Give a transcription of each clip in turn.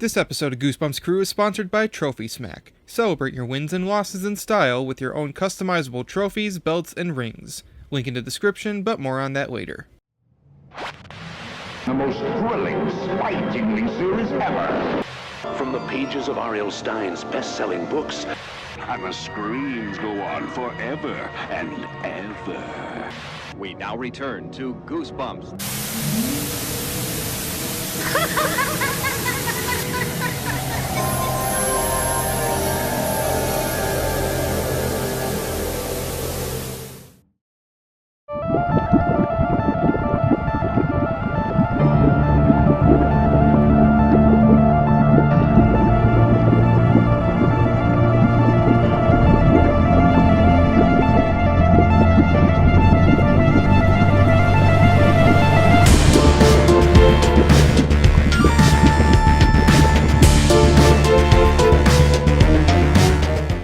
This episode of Goosebumps Crew is sponsored by Trophy Smack. Celebrate your wins and losses in style with your own customizable trophies, belts, and rings. Link in the description, but more on that later. The most thrilling, spine-tingling series ever. From the pages of R.L. Stein's best-selling books, And the screams go on forever and ever. We now return to Goosebumps.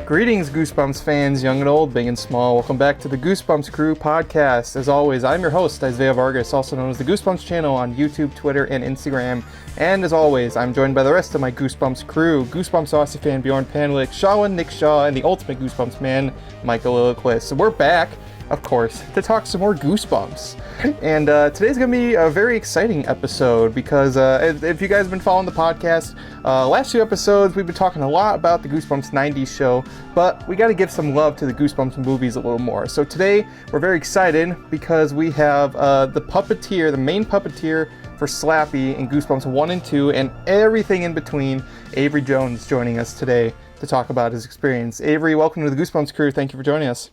Greetings, Goosebumps fans, young and old, big and small. Welcome back to the Goosebumps Crew Podcast. As always, I'm your host, Isaiah Vargas, also known as the Goosebumps channel on YouTube, Twitter, and Instagram. And as always, I'm joined by the rest of my Goosebumps crew, Goosebumps Aussie fan Bjorn Panlik, Shawan Nick Shaw, and the ultimate Goosebumps man, Michael Lilliquist. So we're back, of course, to talk some more Goosebumps. And today's going to be a very exciting episode because if you guys have been following the podcast, last few episodes we've been talking a lot about the Goosebumps 90s show, but we got to give some love to the Goosebumps movies a little more. So today we're very excited because we have the puppeteer, the main puppeteer for Slappy in Goosebumps 1 and 2 and everything in between, Avery Jones, joining us today to talk about his experience. Avery, welcome to the Goosebumps crew. Thank you for joining us.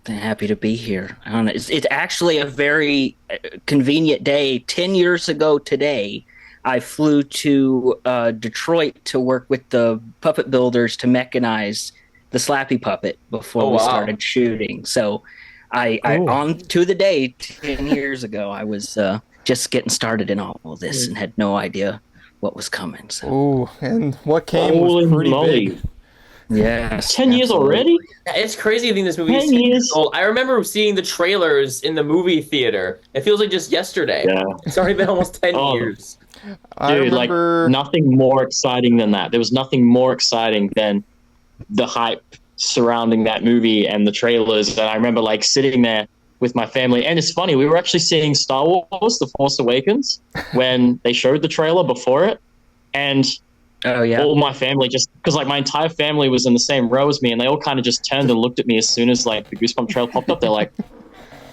Happy to be here. I don't know. It's actually a very convenient day. 10 years ago today, I flew to Detroit to work with the puppet builders to mechanize the Slappy puppet before we started shooting. So I on to the day 10 years ago, I was just getting started in all of this and had no idea what was coming. So. Ooh, and what came was pretty big. Yeah, 10 years already? It's crazy to think this movie is 10 years old. I remember seeing the trailers in the movie theater. It feels like just yesterday. Yeah. It's already been almost 10 years. Dude, like nothing more exciting than that. There was nothing more exciting than the hype surrounding that movie and the trailers. And I remember like sitting there with my family. And it's funny, we were actually seeing Star Wars, The Force Awakens, when they showed the trailer before it. And all my family, just because like my entire family was in the same row as me, and they all kind of just turned and looked at me as soon as like the Goosebumps trailer popped up. They're like,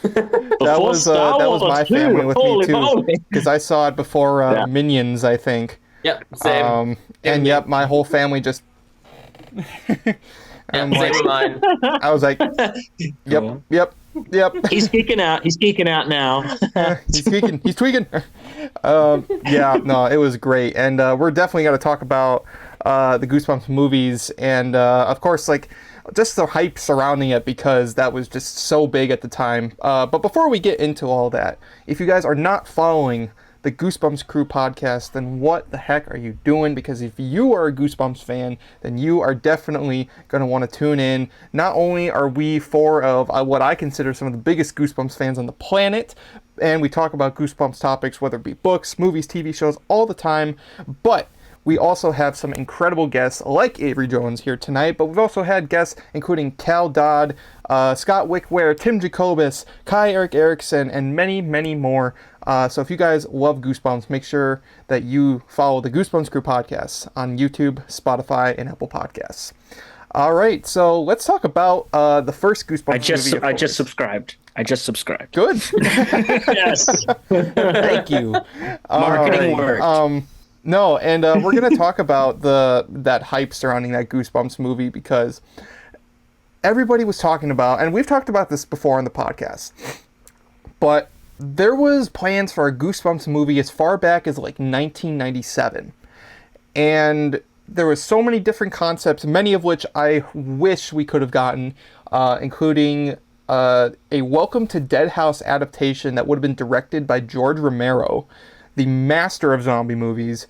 that was my family with me too, because I saw it before Minions, I think. Yep, same. And yep, my whole family just. Same with mine. I was like, yep. He's geeking out. He's geeking out now. He's tweaking. It was great, and we're definitely going to talk about the Goosebumps movies, and of course, like just the hype surrounding it because that was just so big at the time. But before we get into all that, if you guys are not following the Goosebumps Crew Podcast, then what the heck are you doing? Because if you are a Goosebumps fan, then you are definitely going to want to tune in. Not only are we four of what I consider some of the biggest Goosebumps fans on the planet, and we talk about Goosebumps topics, whether it be books, movies, TV shows, all the time, but we also have some incredible guests like Avery Jones here tonight, but we've also had guests including Cal Dodd, Scott Wickware, Tim Jacobus, Kai Eric Erickson, and many, many more. So if you guys love Goosebumps, make sure that you follow the Goosebumps Crew Podcast on YouTube, Spotify, and Apple Podcasts. All right, so let's talk about the first Goosebumps movie. I just subscribed. Good. Yes. Thank you. Marketing worked. No, and we're going to talk about that hype surrounding that Goosebumps movie because everybody was talking about, and we've talked about this before on the podcast, but there was plans for a Goosebumps movie as far back as like 1997. And there was so many different concepts, many of which I wish we could have gotten, including a Welcome to Dead House adaptation that would have been directed by George Romero, the master of zombie movies.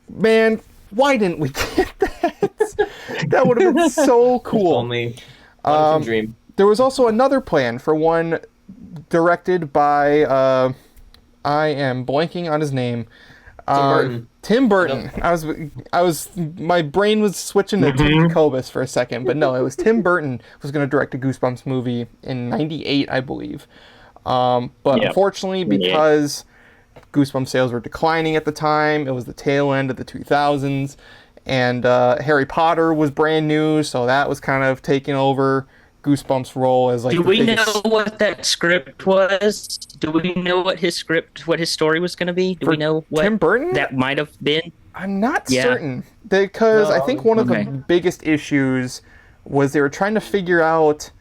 Man, why didn't we get that? That would have been so cool. Only one can dream. There was also another plan for one directed by, I am blanking on his name, Tim Burton. My brain was switching to Tim Kobus for a second, but no, it was Tim Burton was going to direct a Goosebumps movie in '98, I believe. Unfortunately, because Goosebumps sales were declining at the time, it was the tail end of the 2000s, and Harry Potter was brand new, so that was kind of taking over Goosebumps' role as like. Do we know what that script was? Do we know what his story was going to be? Do we know what Tim Burton that might have been? I'm not certain because I think one of the biggest issues was they were trying to figure out,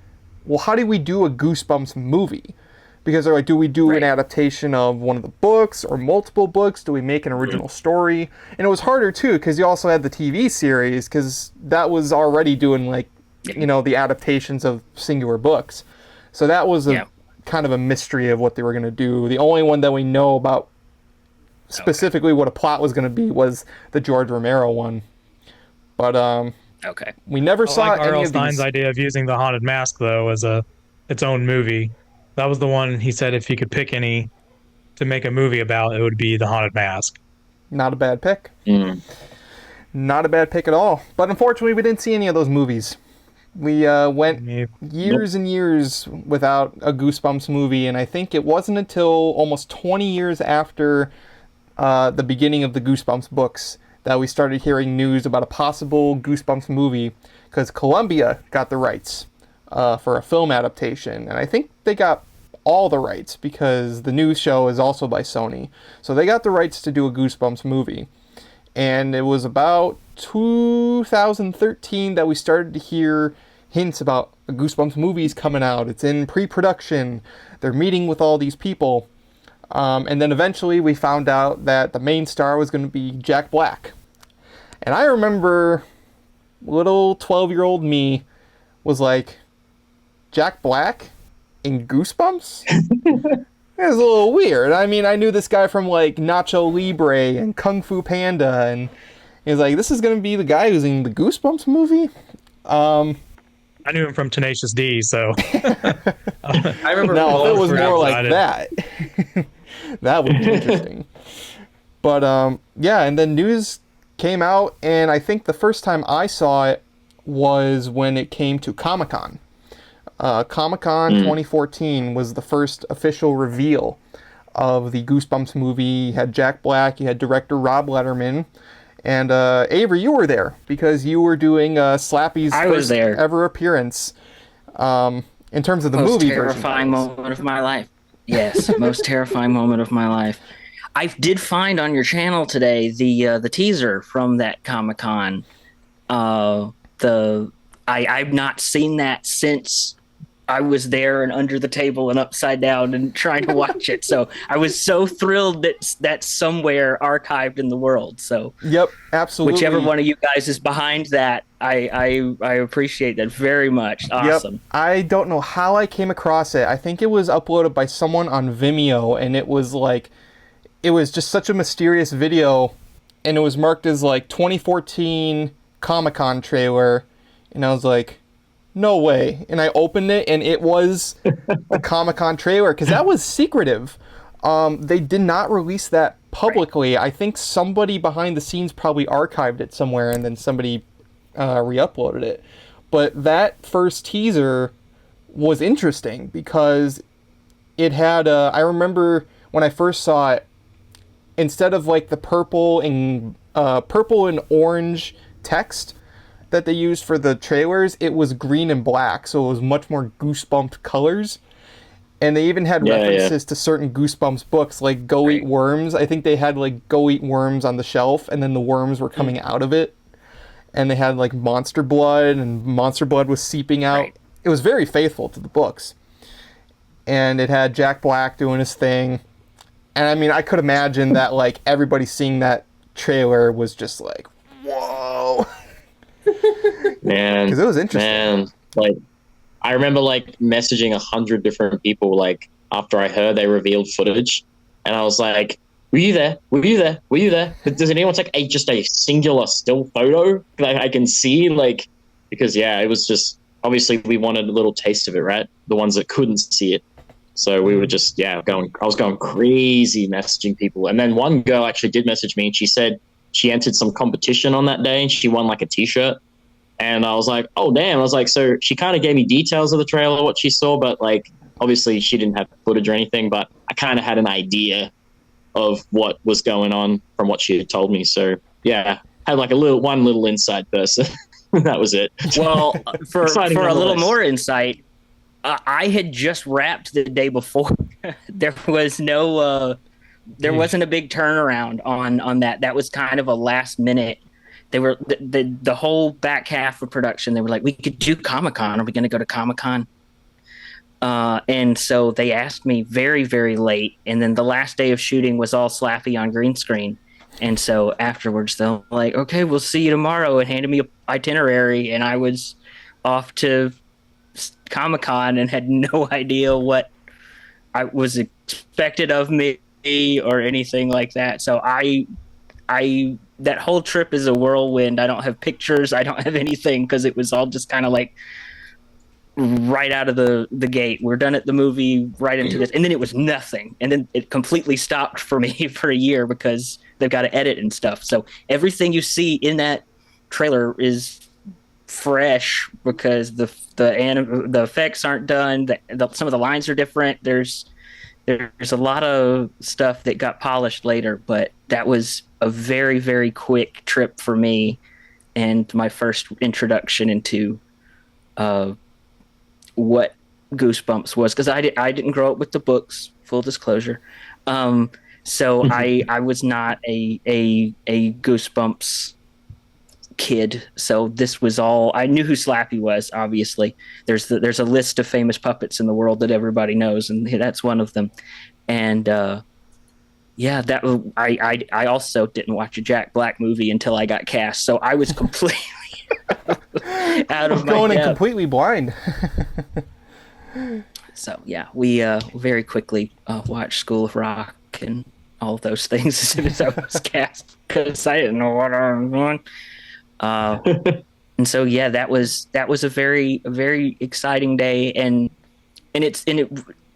well, how do we do a Goosebumps movie? Because they're like, do we do an adaptation of one of the books or multiple books? Do we make an original story? And it was harder too because you also had the TV series because that was already doing like, the adaptations of singular books. So that was kind of a mystery of what they were going to do. The only one that we know about specifically what a plot was going to be was the George Romero one. But we never saw any R.L. of Stine's these. idea of using the haunted mask though as its own movie. That was the one he said if he could pick any to make a movie about, it would be the haunted mask. Not a bad pick. Not a bad pick at all. But unfortunately, we didn't see any of those movies. We went years and years without a Goosebumps movie, and I think it wasn't until almost 20 years after the beginning of the Goosebumps books that we started hearing news about a possible Goosebumps movie, because Columbia got the rights for a film adaptation, and I think they got all the rights because the new show is also by Sony. So they got the rights to do a Goosebumps movie. And it was about 2013 that we started to hear hints about a Goosebumps movies coming out. It's in pre-production. They're meeting with all these people. And then eventually we found out that the main star was going to be Jack Black. And I remember little 12-year-old me was like, Jack Black in Goosebumps? It was a little weird. I mean, I knew this guy from like Nacho Libre and Kung Fu Panda, and he was like, this is going to be the guy who's in the Goosebumps movie? I knew him from Tenacious D, so... I remember... No, if it was more like that, that would be interesting. But, and then news came out, and I think the first time I saw it was when it came to Comic-Con. Comic-Con 2014 was the first official reveal of the Goosebumps movie. You had Jack Black, you had director Rob Letterman, and Avery, you were there because you were doing Slappy's first ever appearance in terms of the movie version. Most terrifying moment of my life. Yes, most terrifying moment of my life. I did find on your channel today the teaser from that Comic-Con. I've not seen that since I was there and under the table and upside down and trying to watch it. So I was so thrilled that that's somewhere archived in the world. So yep, absolutely. Whichever one of you guys is behind that, I appreciate that very much. Awesome. Yep. I don't know how I came across it. I think it was uploaded by someone on Vimeo, and it was just such a mysterious video, and it was marked as like 2014 Comic-Con trailer, and I was like, no way. And I opened it, and it was the Comic-Con trailer, because that was secretive. They did not release that publicly. Right. I think somebody behind the scenes probably archived it somewhere, and then somebody re-uploaded it. But that first teaser was interesting, because it had, I remember when I first saw it, instead of like the purple and orange text that they used for the trailers, it was green and black, so it was much more Goosebumps colors. And they even had references to certain Goosebumps books, like Go Eat Worms. I think they had like Go Eat Worms on the shelf, and then the worms were coming out of it. And they had like monster blood, and monster blood was seeping out. Right. It was very faithful to the books. And it had Jack Black doing his thing. And I mean, I could imagine that like everybody seeing that trailer was just like, whoa. Man, because it was interesting. Man, like I remember like messaging 100 different people like after I heard they revealed footage, and I was like, "Were you there? Were you there? Were you there? Does anyone take just a singular still photo that I can see?" Like, because it was just obviously we wanted a little taste of it, right? The ones that couldn't see it. So we were just, I was going crazy messaging people. And then one girl actually did message me, and she said she entered some competition on that day and she won like a t-shirt. And I was like, oh, damn. I was like, so she kind of gave me details of the trailer, what she saw, but like, obviously she didn't have footage or anything, but I kind of had an idea of what was going on from what she had told me. So yeah, had like one little inside person. That was it. Well, for a little more insight, I had just wrapped the day before. There was there wasn't a big turnaround on that. That was kind of a last minute. They were the whole back half of production. They were like, we could do Comic-Con. Are we going to go to Comic-Con? And so they asked me very, very late. And then the last day of shooting was all Slappy on green screen. And so afterwards, they're like, okay, we'll see you tomorrow, and handed me an itinerary. And I was off to Comic-Con and had no idea what I was expected of me or anything like that. So that whole trip is a whirlwind. I don't have pictures. I don't have anything because it was all just kind of like right out of the gate. We're done at the movie, right into this. And then it was nothing. And then it completely stopped for me for a year because they've got to edit and stuff. So everything you see in that trailer is fresh because the effects aren't done. Some of the lines are different. There's a lot of stuff that got polished later, but that was a very, very quick trip for me and my first introduction into what Goosebumps was, because I didn't grow up with the books, full disclosure. So I was not a Goosebumps kid. So this was all, I knew who Slappy was, obviously. There's a list of famous puppets in the world that everybody knows, and that's one of them. And I also didn't watch a Jack Black movie until I got cast, so I was completely out of my going in depth. completely blind. So yeah, we very quickly watched School of Rock and all of those things as soon as I was cast, because I didn't know what I was doing. And so yeah, that was a very exciting day, and it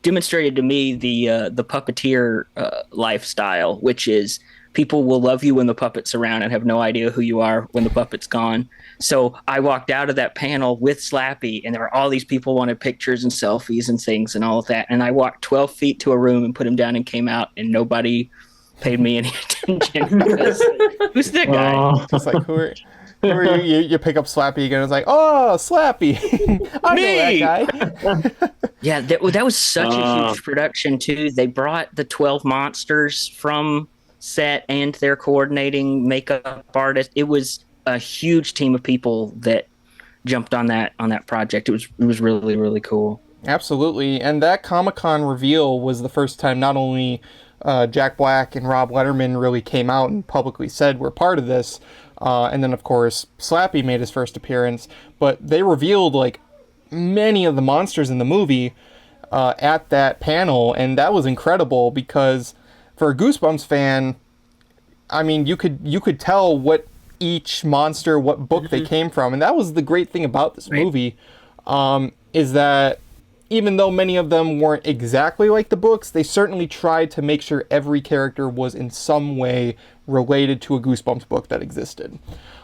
demonstrated to me the puppeteer lifestyle, which is people will love you when the puppet's around and have no idea who you are when the puppet's gone. So I walked out of that panel with Slappy, and there were all these people wanted pictures and selfies and things and all of that. And I walked 12 feet to a room and put him down and came out, and nobody paid me any attention. Because, who's that guy? Just like, who are you? You pick up Slappy again. It's like, oh, Slappy. I know that guy. Yeah, that was such a huge production, too. They brought the 12 monsters from set and their coordinating makeup artist. It was a huge team of people that jumped on that project. It was really, really cool. Absolutely. And that Comic-Con reveal was the first time not only Jack Black and Rob Letterman really came out and publicly said we're part of this, and then of course Slappy made his first appearance, but they revealed like many of the monsters in the movie at that panel, and that was incredible because for a Goosebumps fan, I mean, you could tell what each monster, what book they came from, and that was the great thing about this movie, is that even though many of them weren't exactly like the books, they certainly tried to make sure every character was in some way related to a Goosebumps book that existed.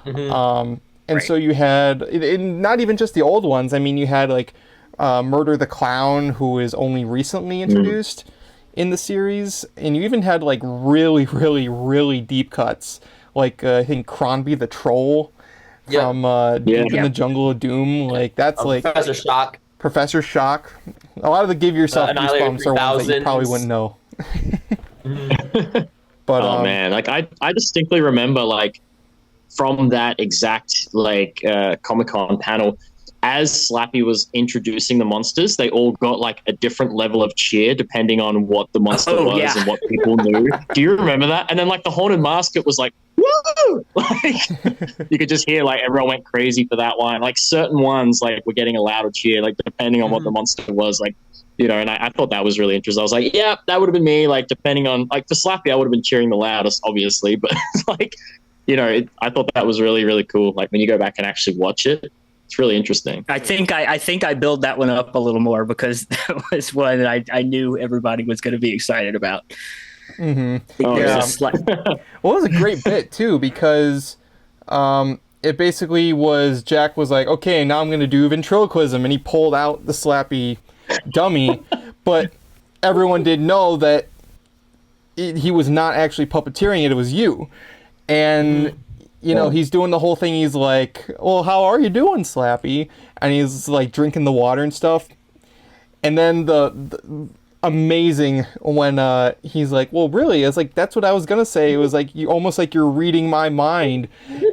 So you had, not even just the old ones, I mean, you had like Murder the Clown, who is only recently introduced in the series, and you even had like really, really, really deep cuts, like I think Cronby the Troll from Deep in the Jungle of Doom. Like that's like Professor Shock. A lot of the Give Yourself Goosebumps are ones that you probably wouldn't know. But man, like I distinctly remember like from that exact like Comic-Con panel, as Slappy was introducing the monsters, they all got like a different level of cheer depending on what the monster was and what people knew. Do you remember that? And then like the Haunted Mask, it was like, woo! Like you could just hear like everyone went crazy for that one. Like certain ones like were getting a louder cheer, like depending on what the monster was, like, you know, and I thought that was really interesting. I was like, yeah, that would have been me. Like depending on, like for Slappy, I would have been cheering the loudest, obviously, but like, you know, I thought that was really, really cool. Like when you go back and actually watch it, It's really interesting. I think I build that one up a little more because that was one that I knew everybody was going to be excited about. Mm-hmm. Oh, yeah. Well, it was a great bit too because it basically was Jack was like, okay, now I'm going to do ventriloquism, and he pulled out the Slappy dummy, but everyone did know that he was not actually puppeteering it. It was you, and you know he's doing the whole thing. He's like, well, how are you doing, Slappy? And he's like drinking the water and stuff, and then the amazing when he's like, well, really, it's like that's what I was gonna say. It was like you almost like you're reading my mind,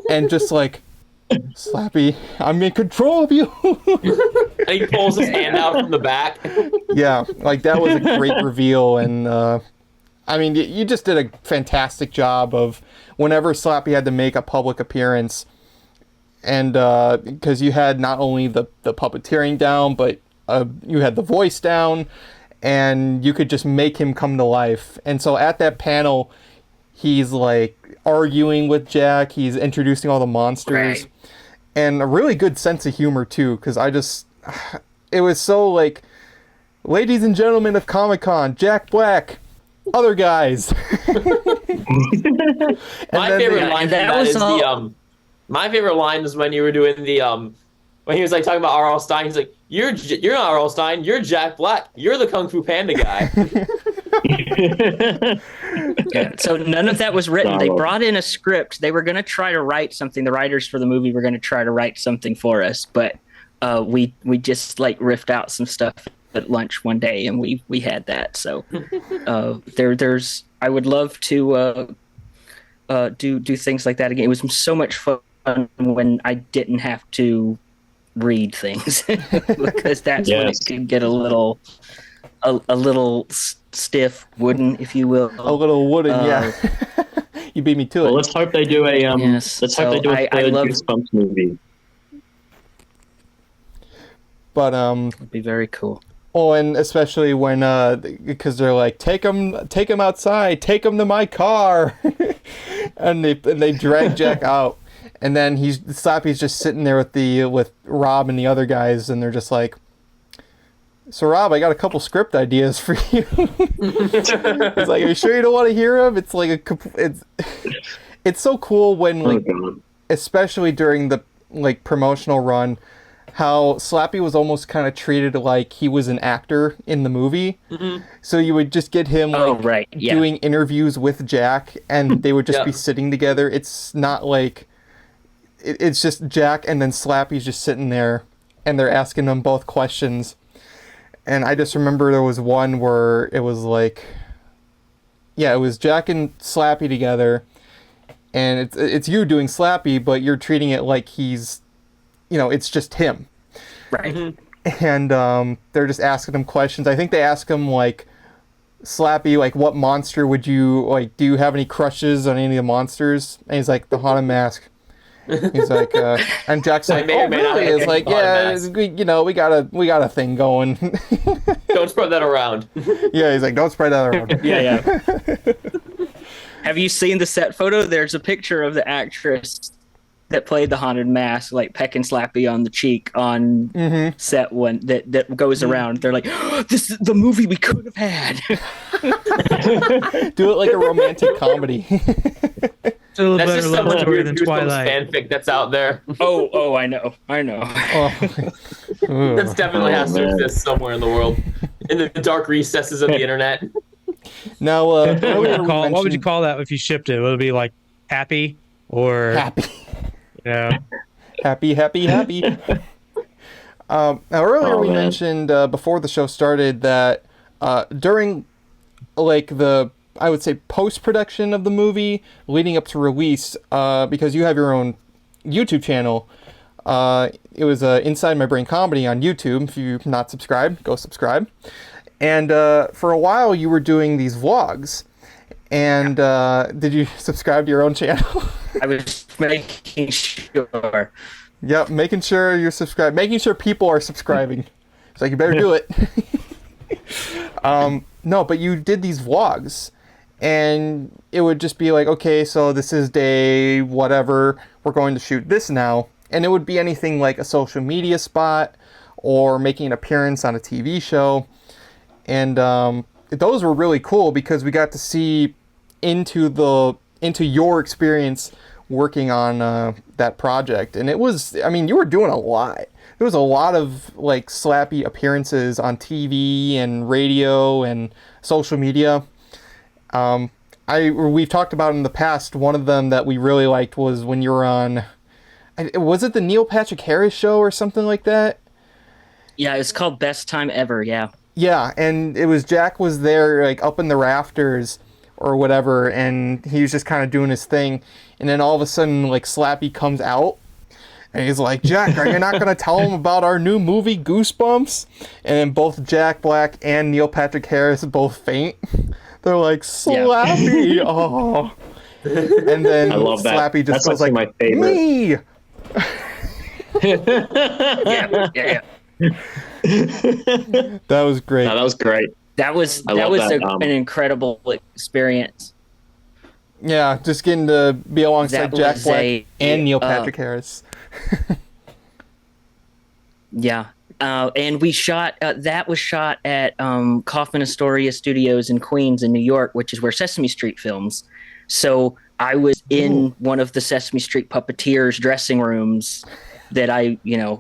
and just like, Slappy, I'm in control of you. And he pulls his hand out from the back. Yeah, like that was a great reveal, and I mean, you just did a fantastic job of whenever Slappy had to make a public appearance, and because you had not only the puppeteering down, but you had the voice down, and you could just make him come to life. And so at that panel, he's like arguing with Jack, he's introducing all the monsters, Right. and a really good sense of humor too, because it was so like, ladies and gentlemen of Comic-Con, Jack Black, other guys. My favorite line my favorite line is when you were doing the when he was like talking about R.L. Stein. He's like, you're not R.L. Stein, you're Jack Black, you're the Kung Fu Panda guy. Yeah, so none of that was written. They brought in a script. They were going to try to write something. The writers for the movie were going to try to write something for us, but we just like riffed out some stuff at lunch one day, and we had that. So there's I would love to do things like that again. It was so much fun when I didn't have to read things because that's when it could get a little stiff, wooden, if you will. A little wooden, yeah. You beat me to it. Well, let's hope they do a let's hope they do a third Goosebumps movie. But it'd be very cool. Oh, and especially when because they're like, take him outside, take him to my car, and they drag Jack out, and then Slappy's just sitting there with Rob and the other guys, and they're just like, so Rob, I got a couple script ideas for you. He's like, are you sure you don't want to hear them? It's like it's so cool when like, especially during the like promotional run, how Slappy was almost kind of treated like he was an actor in the movie. Mm-hmm. So you would just get him doing interviews with Jack, and they would just be sitting together. It's not like it's just Jack and then Slappy's just sitting there, and they're asking them both questions. And I just remember there was one where it was like, it was Jack and Slappy together, and it's you doing Slappy, but you're treating it like he's, it's just him. Right. Mm-hmm. And they're just asking him questions. I think they ask him, like, Slappy, like, what monster would you, like, do you have any crushes on any of the monsters? And he's like, the Haunted Mask. He's like, and Jack's like, oh, really? It's like, we got a thing going. Don't spread that around. Yeah, he's like, don't spread that around. Yeah. Have you seen the set photo? There's a picture of the actress that played the Haunted Mask, like pecking Slappy on the cheek on set one that goes around. They're like, this is the movie we could have had. Do it like a romantic comedy. It's a little that's better just some laboratory weird than Goosebumps Twilight. fanfic that's out there. Oh, I know. That's definitely has to exist somewhere in the world, in the dark recesses of the internet. Now, what would you call that if you shipped it? Would it be like happy or happy? Yeah, happy. Now earlier we mentioned before the show started that during like I would say post-production of the movie leading up to release, because you have your own YouTube channel, it was Inside My Brain Comedy on YouTube. If you're not subscribed, go subscribe. And for a while you were doing these vlogs. And did you subscribe to your own channel? I was making sure. Yep, making sure you're subscribed. Making sure people are subscribing. It's like, you better do it. No, but you did these vlogs. And it would just be like, okay, so this is day whatever. We're going to shoot this now. and it would be anything like a social media spot or making an appearance on a TV show. And those were really cool because we got to see into your experience working on that project. And it was, I mean, you were doing a lot. There was a lot of like Slappy appearances on TV and radio and social media. We've talked about in the past, one of them that we really liked was when you were on, was it the Neil Patrick Harris show or something like that? Yeah, it's called Best Time Ever, yeah. Yeah, and it was Jack was there like up in the rafters or whatever, and he was just kind of doing his thing, and then all of a sudden like Slappy comes out and he's like, Jack, are you not going to tell him about our new movie Goosebumps? And then both Jack Black and Neil Patrick Harris both faint. They're like, Slappy, oh. And then I love that. Slappy just That's goes like, my favorite. Me! Yeah. That was great. No, that was great. That was an incredible experience. Yeah, just getting to be alongside That Jack was Black and Neil Patrick Harris. Yeah. And we shot, that was shot at Kaufman Astoria Studios in Queens in New York, which is where Sesame Street films. So I was in one of the Sesame Street puppeteers dressing rooms that I,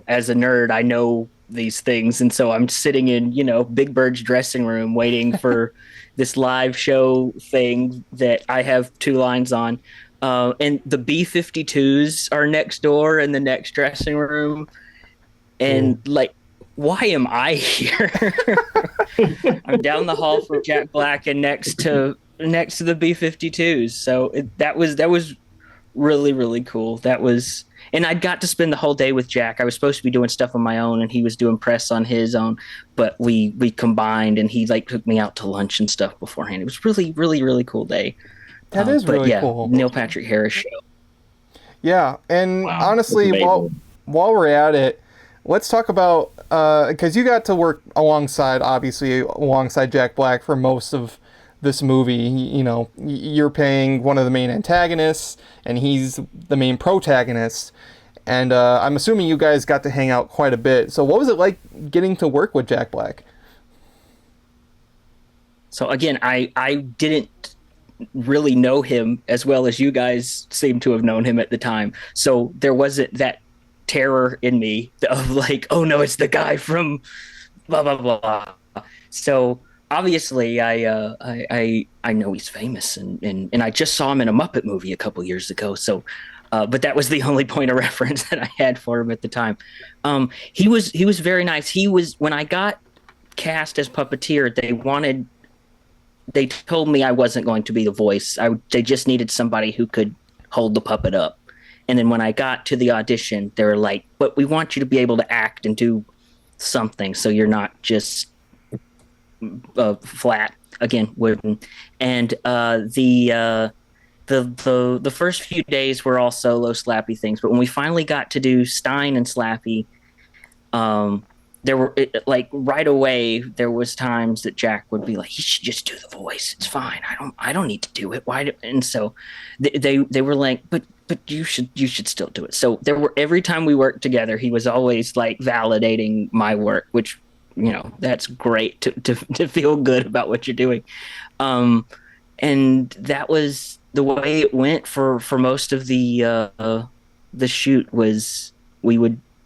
as a nerd, I know these things. And so I'm sitting in, Big Bird's dressing room waiting for this live show thing that I have 2 lines on. And the B-52s are next door in the next dressing room. And why am I here? I'm down the hall from Jack Black and next to the B-52s. So that was really, really cool. And I'd got to spend the whole day with Jack. I was supposed to be doing stuff on my own, and he was doing press on his own, but we combined, and he took me out to lunch and stuff beforehand. It was really, really, really cool day. That is really cool. Neil Patrick Harris show. Yeah, and honestly, while we're at it, let's talk about, because you got to work alongside Jack Black for most of this movie. You're playing one of the main antagonists, and he's the main protagonist. And I'm assuming you guys got to hang out quite a bit. So what was it like getting to work with Jack Black? So again, I didn't really know him as well as you guys seem to have known him at the time. So there wasn't that terror in me of like, oh no, it's the guy from blah blah blah. So obviously I know he's famous, and I just saw him in a Muppet movie a couple years ago. So but that was the only point of reference that I had for him at the time. He was very nice. When I got cast as puppeteer, they told me I wasn't going to be the voice. They just needed somebody who could hold the puppet up. And then when I got to the audition, they were like, but we want you to be able to act and do something, so you're not just flat, again, wooden. And the first few days were all solo Slappy things. But when we finally got to do Stein and Slappy, there were right away there was times that Jack would be like, you should just do the voice, it's fine, I don't need to do it, and so they were like, but you should still do it. So every time we worked together, he was always like validating my work, which that's great to feel good about what you're doing. And that was the way it went for most of the shoot. Was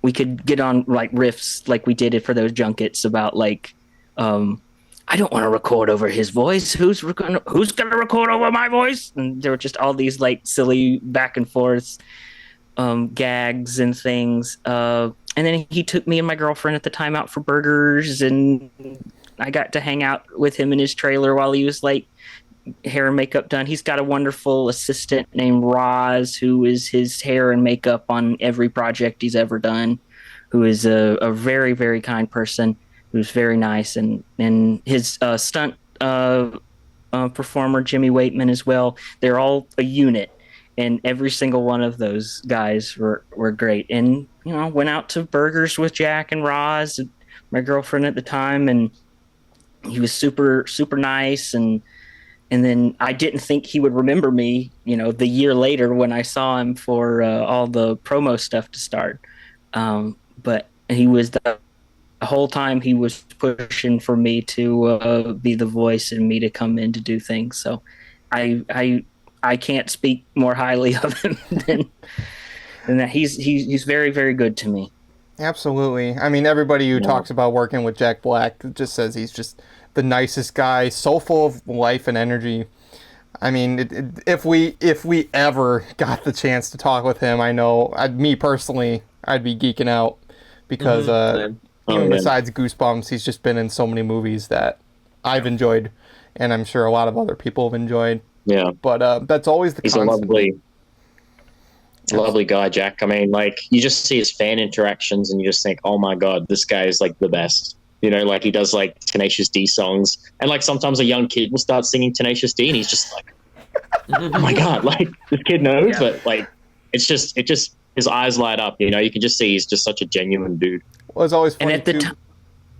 we could get on like riffs like we did it for those junkets about like, I don't want to record over his voice. Who's gonna record over my voice? And there were just all these like silly back and forth gags and things. And then he took me and my girlfriend at the time out for burgers, and I got to hang out with him in his trailer while he was like hair and makeup done. He's got a wonderful assistant named Roz, who is his hair and makeup on every project he's ever done, who is a very, very kind person, who's very nice, and his stunt performer, Jimmy Waitman, as well. They're all a unit, and every single one of those guys were great. And, went out to burgers with Jack and Roz, my girlfriend at the time, and he was super, super nice, and and then I didn't think he would remember me, the year later when I saw him for all the promo stuff to start. But he was the whole time he was pushing for me to be the voice and me to come in to do things. So I can't speak more highly of him than that. He's very, very good to me. Absolutely. I mean, everybody who talks about working with Jack Black just says he's just the nicest guy, so full of life and energy. I mean, if we ever got the chance to talk with him, I know, me personally, I'd be geeking out because even besides Goosebumps, he's just been in so many movies that I've enjoyed, and I'm sure a lot of other people have enjoyed. Yeah. But that's always the constant. He's a lovely guy, Jack. I mean, like, you just see his fan interactions and you just think, oh my God, this guy is like the best. Like he does like Tenacious D songs. And like sometimes a young kid will start singing Tenacious D and he's just like, oh my God, like this kid knows. Yeah. But like, it just, his eyes light up. You can just see he's just such a genuine dude. Well, it's always funny. And at the time,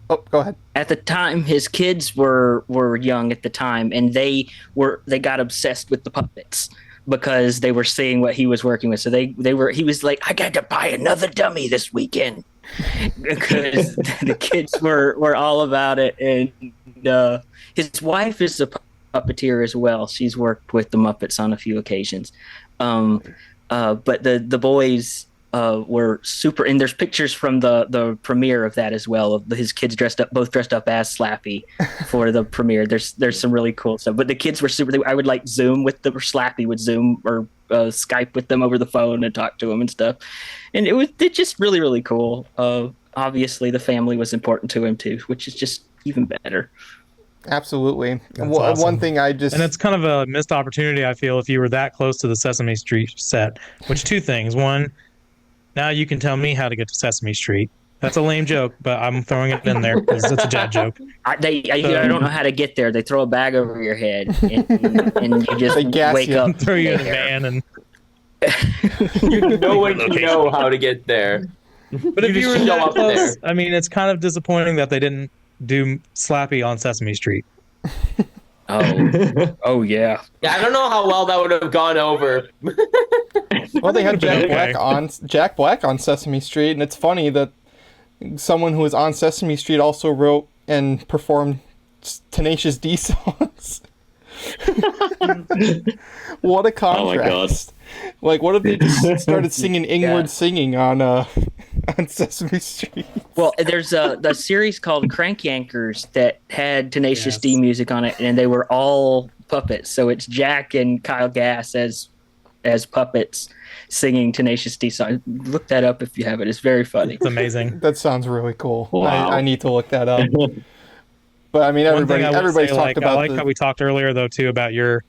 oh, go ahead. At the time, his kids were young at the time, and they got obsessed with the puppets because they were seeing what he was working with. So he was like, I got to buy another dummy this weekend because the kids were all about it. And his wife is a puppeteer as well. She's worked with the Muppets on a few occasions. But the boys were super, and there's pictures from the premiere of that as well, of his kids both dressed up as Slappy for the premiere. There's some really cool stuff, but the kids were super. I would like Zoom with them, or Slappy would Zoom or Skype with them over the phone and talk to them and stuff, and it's just really, really cool. Obviously the family was important to him too, which is just even better. Absolutely. Awesome. One thing and it's kind of a missed opportunity, I feel, if you were that close to the Sesame Street set, which two things. One, now you can tell me how to get to Sesame Street. That's a lame joke, but I'm throwing it in there because it's a dad joke. I don't know how to get there. They throw a bag over your head and you just wake up. Throw you in a van and no one can know how to get there. But if you were show up there, I mean, it's kind of disappointing that they didn't do Slappy on Sesame Street. Oh yeah. Yeah, I don't know how well that would have gone over. Well, they had Jack Black on Sesame Street, and it's funny that someone who was on Sesame Street also wrote and performed Tenacious D songs. What a contrast! Oh my God. Like, what if they just started singing Ingward Singing on Sesame Street? Well, there's the series called Crank Yankers that had Tenacious D music on it, and they were all puppets. So it's Jack and Kyle Gass as puppets singing Tenacious D songs. Look that up if you have it. It's very funny. It's amazing. That sounds really cool. Wow. I need to look that up. But I mean, everybody's talked about. I like how we talked earlier, though, too, about your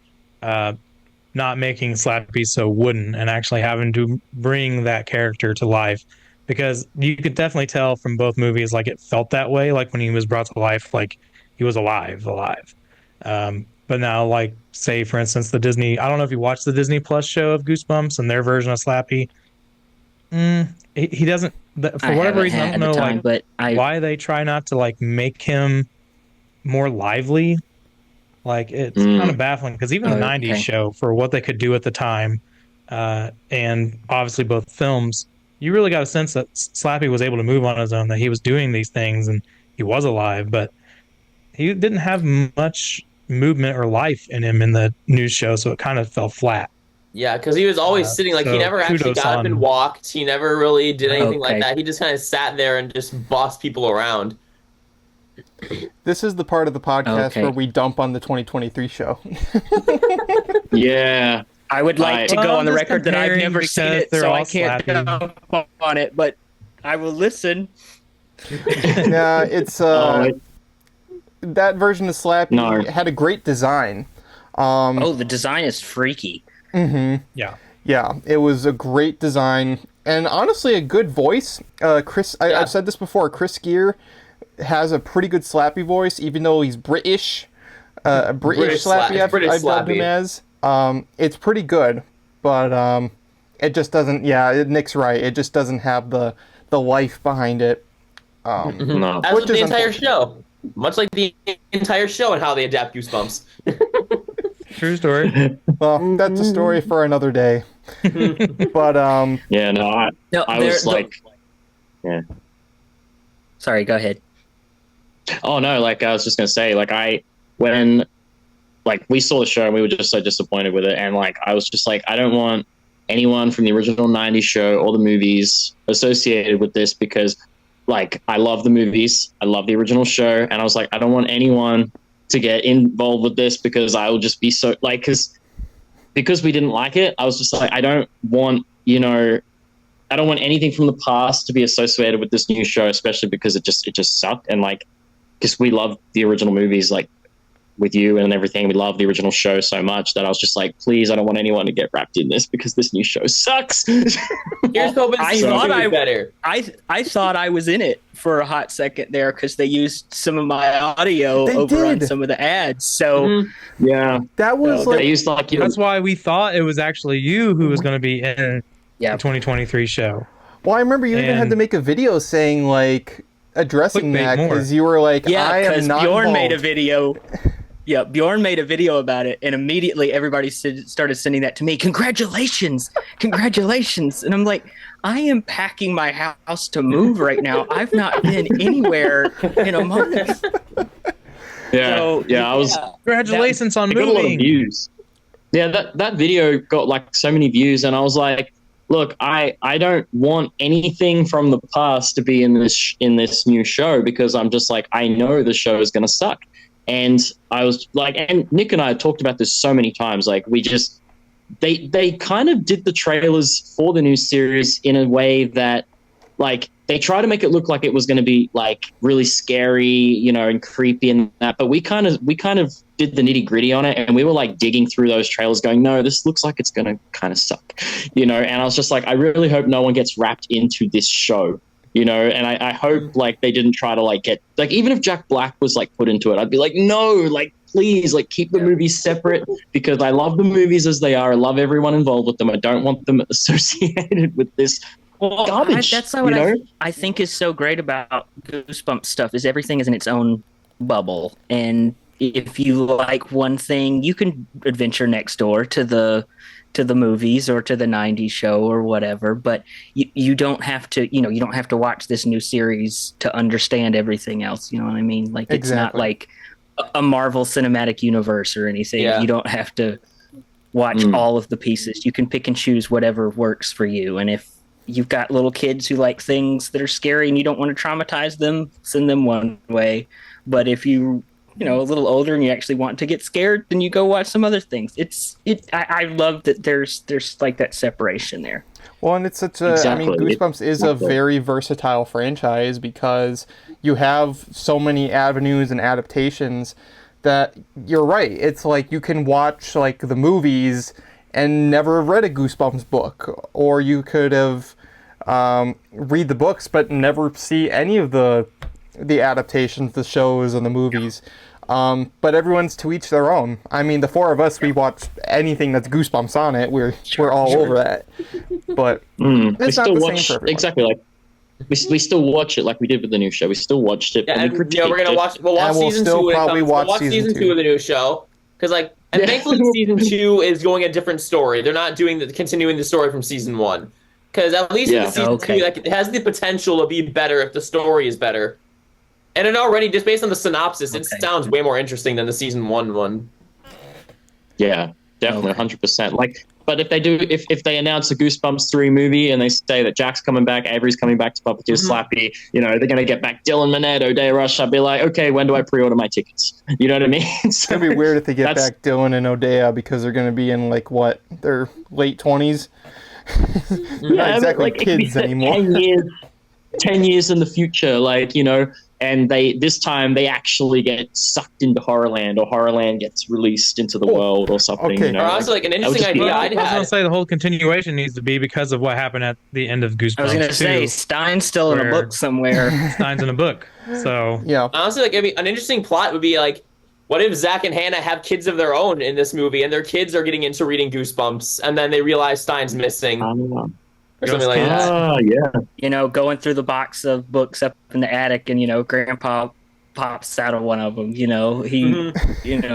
not making Slappy so wooden and actually having to bring that character to life, because you could definitely tell from both movies, like, it felt that way, like when he was brought to life, like he was alive. But now, like, say for instance, I don't know if you watched the Disney Plus show of Goosebumps and their version of Slappy. He doesn't, for whatever reason, I don't know why they try not to like make him more lively. Like, it's kind of baffling, because even the 90s show, for what they could do at the time, and obviously both films, you really got a sense that Slappy was able to move on his own, that he was doing these things and he was alive, but he didn't have much movement or life in him in the news show, so it kind of fell flat. Yeah, because he was always sitting, like, he never actually got up and walked. He never really did anything like that. He just kind of sat there and just bossed people around. This is the part of the podcast where we dump on the 2023 show. Yeah. I would like to go on the record that I've never seen it, so I can't dump on it, but I will listen. Yeah, it's that version of Slappy had a great design. The design is freaky. Mm-hmm. Yeah, it was a great design, and honestly, a good voice. I've said this before. Chris Gear has a pretty good Slappy voice, even though he's British. British Slappy, I've dubbed him as. It's pretty good, but it just doesn't. Yeah, Nick's right. It just doesn't have the life behind it. No. As with the entire show, much like the entire show and how they adapt Goosebumps. True story. Well, that's a story for another day. But Yeah, no, I was like, yeah. Sorry, go ahead. Oh no, like I was just gonna say, like when we saw the show and we were just so disappointed with it, and like I was just like, I don't want anyone from the original 90s show or the movies associated with this, because like I love the movies, I love the original show, and I was like, I don't want anyone to get involved with this, because I will just be so like, because we didn't like it, I was just like, I don't want anything from the past to be associated with this new show, especially because it just sucked. And like, because we love the original movies, like with you and everything, we love the original show so much that I was just like, please, I don't want anyone to get wrapped in this, because this new show sucks. Here's hoping better. I thought I was in it for a hot second there, because they used some of my audio on some of the ads. So yeah, that was they used that's why we thought it was actually you who was going to be in the 2023 show. Well, I remember you even had to make a video saying like addressing that, because you were like, I am not Bjorn involved. made a video. Yeah, Bjorn made a video about it, and immediately everybody started sending that to me. Congratulations! And I'm like, I am packing my house to move right now. I've not been anywhere in a month. Yeah, So, I was. Congratulations on got a lot of moving. views. Yeah, that video got like so many views, and I was like, look, I don't want anything from the past to be in this new show, because I'm just like, I know the show is going to suck. And I was like, and Nick and I had talked about this so many times, like they kind of did the trailers for the new series in a way that like they try to make it look like it was going to be like really scary, and creepy and that, but we kind of did the nitty gritty on it, and we were like digging through those trailers going, no, this looks like it's going to kind of suck, and I was just like, I really hope no one gets wrapped into this show. And I hope like they didn't try to like get like, even if Jack Black was like put into it, I'd be like, no, like please, like keep the movies separate, because I love the movies as they are. I love everyone involved with them. I don't want them associated with this garbage. That's what I think is so great about Goosebumps stuff, is everything is in its own bubble, and if you like one thing, you can adventure next door to the movies or to the 90s show or whatever, but you don't have to, you don't have to watch this new series to understand everything else. You know what I mean? Like, it's not like a Marvel Cinematic Universe or anything. Yeah. You don't have to watch all of the pieces. You can pick and choose whatever works for you. And if you've got little kids who like things that are scary and you don't want to traumatize them, send them one way. But if you a little older and you actually want to get scared, then you go watch some other things. I love that there's like that separation there. Well, and it's such a, I mean, Goosebumps is a very versatile franchise, because you have so many avenues and adaptations that you're right. It's like you can watch like the movies and never have read a Goosebumps book, or you could have read the books but never see any of the adaptations, the shows and the movies. But everyone's to each their own. I mean, the four of us, we watch anything that's Goosebumps on it. We're all over that. But it's not the same for everyone. Exactly, like we still watch it like we did with the new show. We still watched it. Yeah, and we're gonna watch. We'll watch season two. We'll watch season two of the new show, because like, and thankfully season 2 is going a different story. They're not continuing the story from season 1, because at least in season 2, like, it has the potential to be better if the story is better. And it already, just based on the synopsis, it sounds way more interesting than the season 1 one. Yeah, definitely, 100%. Like, but if they announce a Goosebumps 3 movie and they say that Jack's coming back, Avery's coming back to puppeteer Slappy, they're going to get back Dylan Minnette, O'Day Rush, I'd be like, okay, when do I pre-order my tickets? You know what I mean? It's going to be weird if they get back Dylan and O'Day, because they're going to be in, like, what, their late 20s? Not exactly kids anymore. 10 years in the future, like, and this time they actually get sucked into Horrorland, or Horrorland gets released into the world or something. Okay. Or also, like, an interesting idea I'd I was had. going to say the whole continuation needs to be because of what happened at the end of Goosebumps. I was going to say, Stein's still in a book somewhere. Stein's in a book. So yeah. Honestly, like, an interesting plot would be like, what if Zach and Hannah have kids of their own in this movie, and their kids are getting into reading Goosebumps, and then they realize Stein's missing? Or something like that. Yeah. Going through the box of books up in the attic, and Grandpa pops out of one of them.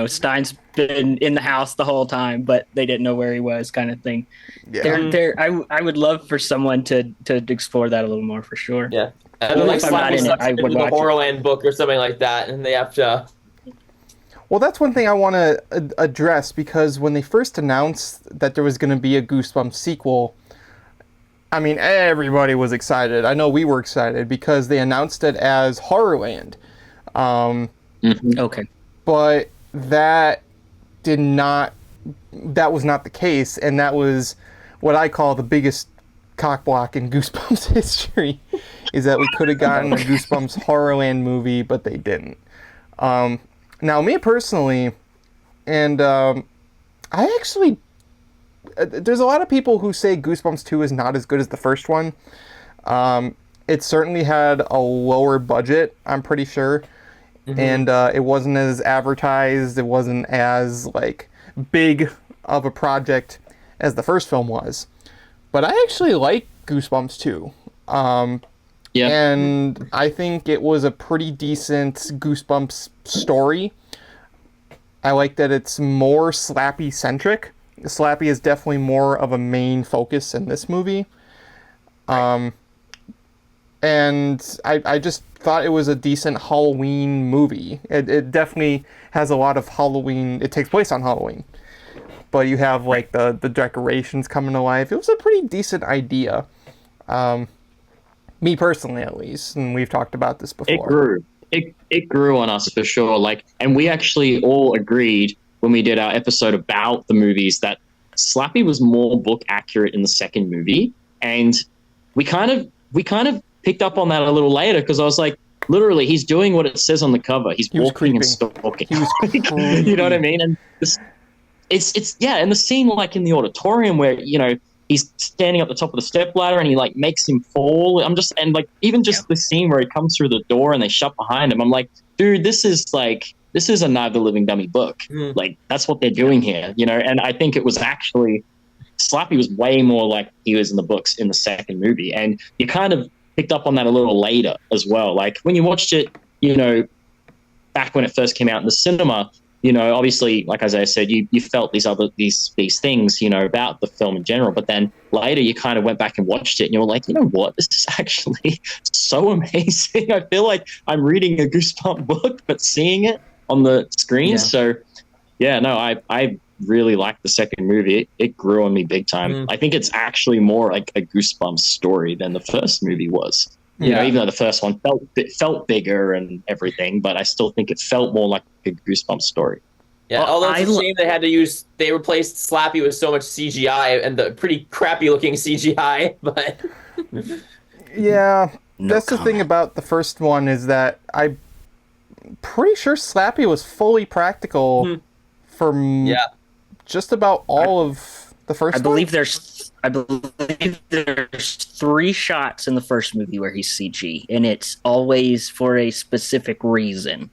Stein's been in the house the whole time, but they didn't know where he was, kind of thing. Yeah. I would love for someone to explore that a little more, for sure. Yeah. And then, like, Slappy sucks into the Horrorland book or something like that, and they have to... Well, that's one thing I want to address, because when they first announced that there was going to be a Goosebumps sequel, I mean, everybody was excited. I know we were excited because they announced it as Horrorland. Okay. But that was not the case, and that was what I call the biggest cockblock in Goosebumps history, is that we could have gotten a Goosebumps Horrorland movie, but they didn't. Now, me personally, and I actually, there's a lot of people who say Goosebumps 2 is not as good as the first one. It certainly had a lower budget, I'm pretty sure, and it wasn't as advertised, it wasn't as, like, big of a project as the first film was. But I actually like Goosebumps 2. And I think it was a pretty decent Goosebumps story. I like that it's more Slappy-centric. Slappy is definitely more of a main focus in this movie. And I just thought it was a decent Halloween movie. It definitely has a lot of Halloween. It takes place on Halloween. But you have, like, the decorations coming to life. It was a pretty decent idea. Me personally, at least, and we've talked about this before. It grew on us for sure. Like, and we actually all agreed when we did our episode about the movies that Slappy was more book accurate in the second movie, and we kind of picked up on that a little later, because I was like, literally, he's doing what it says on the cover. He's walking and stalking. He was you know what I mean? And it's and the scene, like, in the auditorium where, he's standing up the top of the stepladder and he, like, makes him fall. Even the scene where he comes through the door and they shut behind him. I'm like, dude, this is a Night of the Living Dummy book. Like, that's what they're doing here, And I think it was actually, Slappy was way more like he was in the books in the second movie. And you kind of picked up on that a little later as well. Like, when you watched it, back when it first came out in the cinema, obviously, like, as I said, you felt these things, about the film in general. But then later you kind of went back and watched it and you were like, you know what? This is actually so amazing. I feel like I'm reading a Goosebump book, but seeing it on the screen. Yeah. So, yeah, no, I really liked the second movie. It grew on me big time. I think it's actually more like a Goosebumps story than the first movie was. Even though the first one felt bigger and everything, but I still think it felt more like a Goosebumps story. Yeah, although it's a shame they replaced Slappy with so much CGI and the pretty crappy looking CGI, but... Yeah, that's the thing about the first one, is that I'm pretty sure Slappy was fully practical for just about all of the first one. I believe there's 3 shots in the first movie where he's CG, and it's always for a specific reason.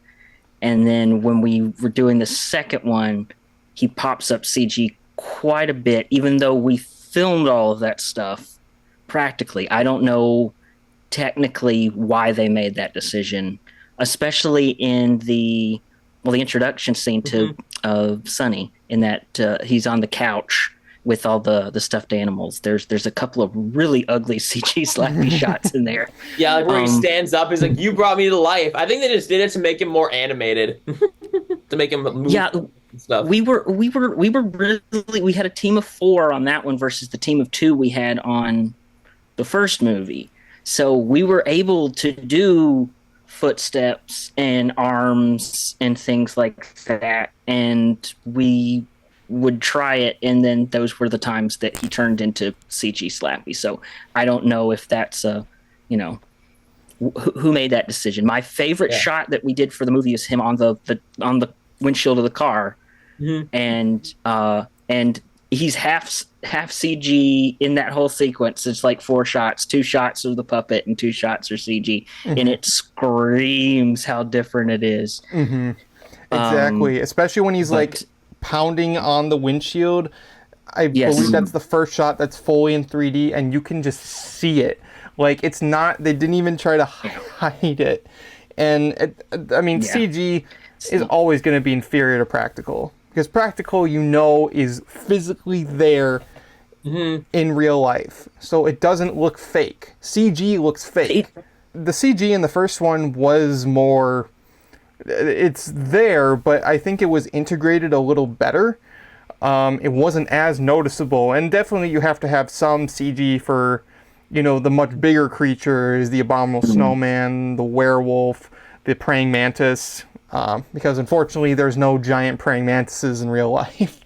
And then when we were doing the second one, he pops up CG quite a bit, even though we filmed all of that stuff practically. I don't know technically why they made that decision, especially in the introduction scene to Sonny, in that he's on the couch with all the stuffed animals. There's a couple of really ugly CG Slappy shots in there. Yeah, like where he stands up, he's like, "You brought me to life." I think they just did it to make him more animated, to make him move. Yeah, stuff. We had a team of 4 on that one versus the team of 2 we had on the first movie. So we were able to do footsteps and arms and things like that, and we would try it, and then those were the times that he turned into CG Slappy. So I don't know if that's who made that decision. My favorite shot that we did for the movie is him on the windshield of the car, and he's half CG in that whole sequence. It's like 4 shots, 2 shots of the puppet and 2 shots are CG, and it screams how different it is. Exactly, especially when he's like pounding on the windshield. I believe that's the first shot that's fully in 3D, and you can just see it. Like, it's not, they didn't even try to hide it. And CG is always going to be inferior to practical, because practical, is physically there in real life, so it doesn't look fake. CG looks fake. The CG in the first one was more, it's there, but I think it was integrated a little better. It wasn't as noticeable, and definitely you have to have some CG for, the much bigger creatures, the abominable snowman, the werewolf, the praying mantis, because unfortunately there's no giant praying mantises in real life.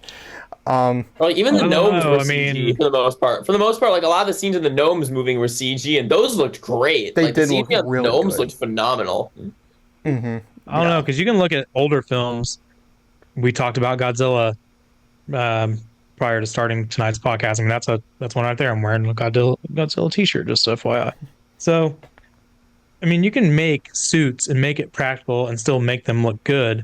Even the gnomes were CG for the most part. For the most part, like a lot of the scenes of the gnomes moving were CG, and those looked great. They did look really good. Gnomes looked phenomenal. I don't know, because you can look at older films. We talked about Godzilla prior to starting tonight's podcast. I mean, that's one right there. I'm wearing a Godzilla t-shirt, just FYI. So, I mean, you can make suits and make it practical and still make them look good.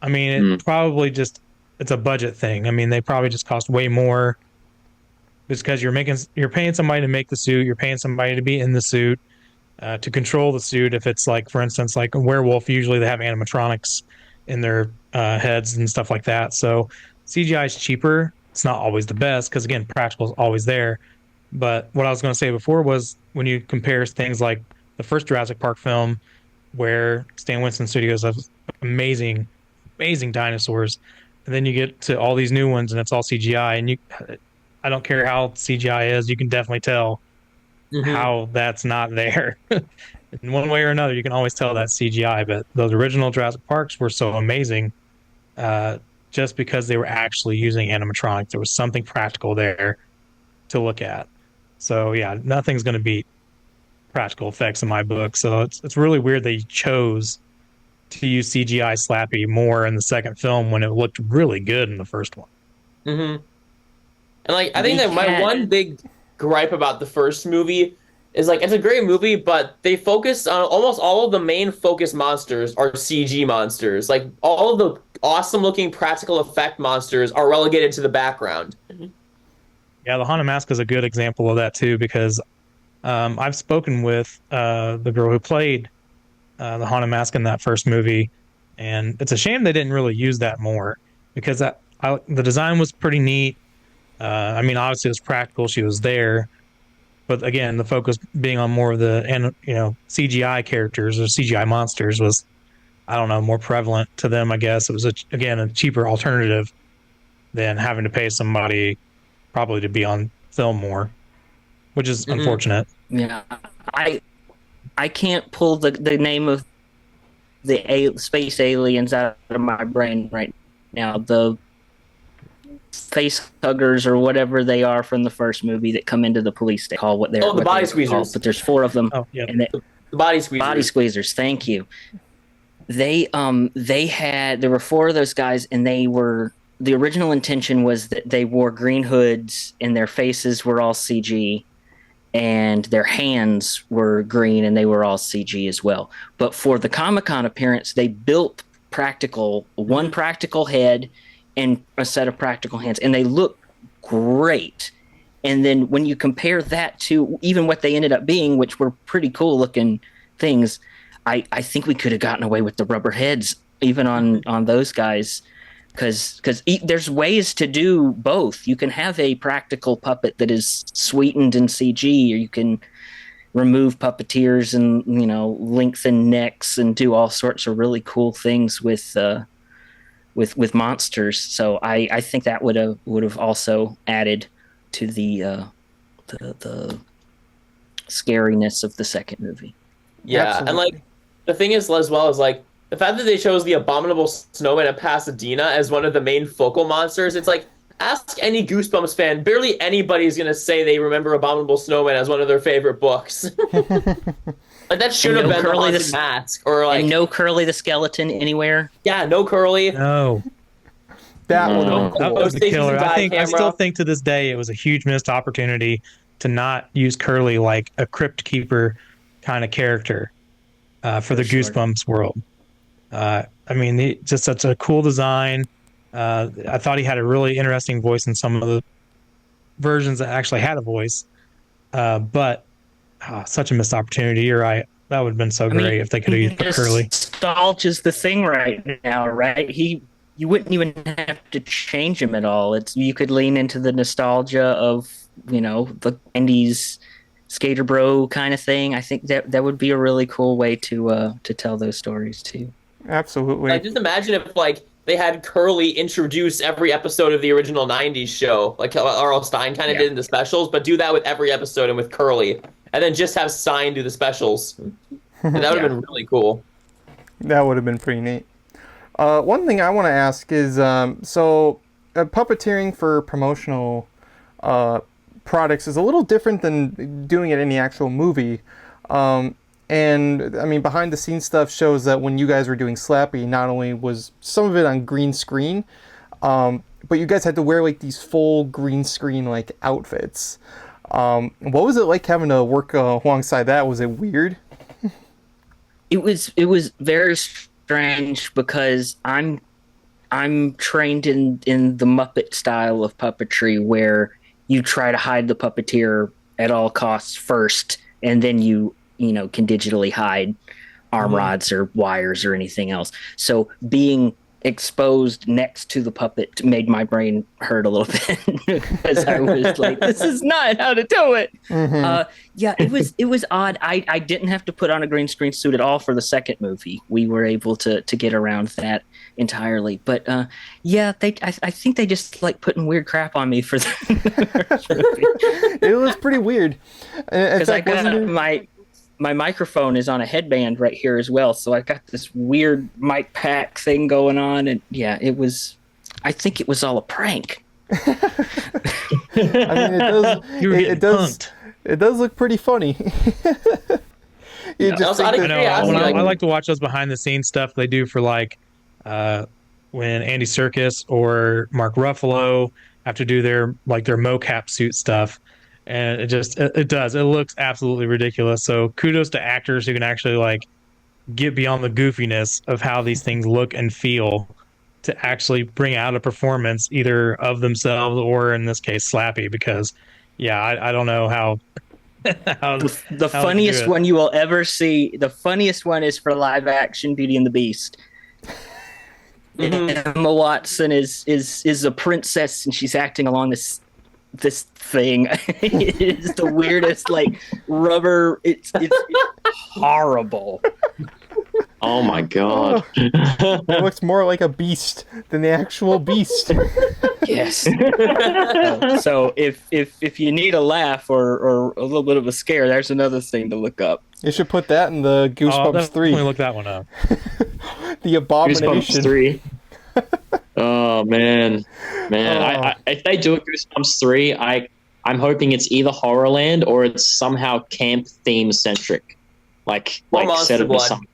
I mean, it probably just, it's a budget thing. I mean, they probably just cost way more just because you're paying somebody to make the suit. You're paying somebody to be in the suit, to control the suit. If it's like, for instance, like a werewolf, usually they have animatronics in their heads and stuff like that. So CGI is cheaper. It's not always the best because, again, practical is always there. But what I was going to say before was when you compare things like the first Jurassic Park film, where Stan Winston Studios has amazing dinosaurs, and then you get to all these new ones and it's all CGI, and I don't care how CGI is, you can definitely tell how that's not there. In one way or another, you can always tell that's CGI. But those original Jurassic Parks were so amazing, just because they were actually using animatronics. There was something practical there to look at. So yeah, nothing's going to beat practical effects in my book. So it's really weird they chose to use CGI Slappy more in the second film when it looked really good in the first one. And like, I think that my one big gripe about the first movie is, like, it's a great movie, but they focus on almost all of the main focus monsters are CG monsters. Like, all of the awesome looking practical effect monsters are relegated to the background. Yeah, the Haunted Mask is a good example of that too, because I've spoken with the girl who played the Haunted Mask in that first movie, and it's a shame they didn't really use that more, because the design was pretty neat. I mean, obviously it was practical; she was there, but again, the focus being on more of the CGI characters or CGI monsters was, I don't know, more prevalent to them. I guess it was a cheaper alternative than having to pay somebody probably to be on film more, which is unfortunate. Yeah, I can't pull the name of the space aliens out of my brain right now. The face huggers or whatever they are from the first movie that come into the police station. Call what they're the body squeezers. Called, but there's 4 of them. Oh, yeah. And the body squeezers. Body squeezers. Thank you. There were 4 of those guys, and the original intention was that they wore green hoods and their faces were all CG, and their hands were green and they were all CG as well. But for the Comic-Con appearance, they built one practical head and a set of practical hands, and they look great. And then when you compare that to even what they ended up being, which were pretty cool looking things, I think we could have gotten away with the rubber heads even on those guys, because there's ways to do both. You can have a practical puppet that is sweetened in CG, or you can remove puppeteers and lengthen necks and do all sorts of really cool things with monsters. So I think that would have also added to the scariness of the second movie. Yeah, absolutely. And like the thing is as well is like the fact that they chose the abominable snowman of Pasadena as one of the main focal monsters. It's like, ask any Goosebumps fan, barely anybody's gonna say they remember Abominable Snowman as one of their favorite books. Like that should have been Curly the Mask, or like no Curly the skeleton anywhere. Yeah, no Curly. No. That was the killer. I still think to this day it was a huge missed opportunity to not use Curly like a crypt keeper kind of character for the Goosebumps world. I mean, just such a cool design. I thought he had a really interesting voice in some of the versions that actually had a voice, but such a missed opportunity. You're right. That would have been so great if they could have put Curly. Nostalgia's the thing right now, right? You wouldn't even have to change him at all. You could lean into the nostalgia of, the 90s skater bro kind of thing. I think that would be a really cool way to tell those stories too. Absolutely. Just imagine if they had Curly introduce every episode of the original 90s show, like R.L. Stine kind of did in the specials, but do that with every episode and with Curly. And then just have Stine do the specials. And that would have been really cool. That would have been pretty neat. One thing I want to ask is, puppeteering for promotional products is a little different than doing it in the actual movie. And I mean, behind the scenes stuff shows that when you guys were doing Slappy, not only was some of it on green screen, but you guys had to wear like these full green screen like outfits. What was it like having to work alongside that? Was it weird? It was very strange because I'm trained in the Muppet style of puppetry where you try to hide the puppeteer at all costs first, and then you can digitally hide arm rods or wires or anything else. So being exposed next to the puppet made my brain hurt a little bit because I was like, this is not how to do it. It was odd. I didn't have to put on a green screen suit at all for the second movie. We were able to get around that entirely. But I think they just like putting weird crap on me for the first movie. It was pretty weird. Because I got my microphone is on a headband right here as well, so I got this weird mic pack thing going on, and I think it was all a prank. I mean, it does look pretty funny. I like to watch those behind the scenes stuff they do for like when Andy Serkis or Mark Ruffalo have to do their mocap suit stuff. And it looks absolutely ridiculous. So kudos to actors who can actually like get beyond the goofiness of how these things look and feel to actually bring out a performance either of themselves or in this case Slappy, because I don't know how the funniest one you will ever see. The funniest one is for live action Beauty and the Beast. Emma Watson is a princess and she's acting along this thing. It is the weirdest like rubber. It's horrible. Oh my god. It looks more like a beast than the actual beast. Yes. So if you need a laugh or a little bit of a scare, there's another thing to look up. You should put that in the Goosebumps 3. Definitely look that one up. The Abomination. Goosebumps 3. Oh man. If they do a Goosebumps 3, I'm hoping it's either Horrorland or it's somehow camp theme centric, like set up something.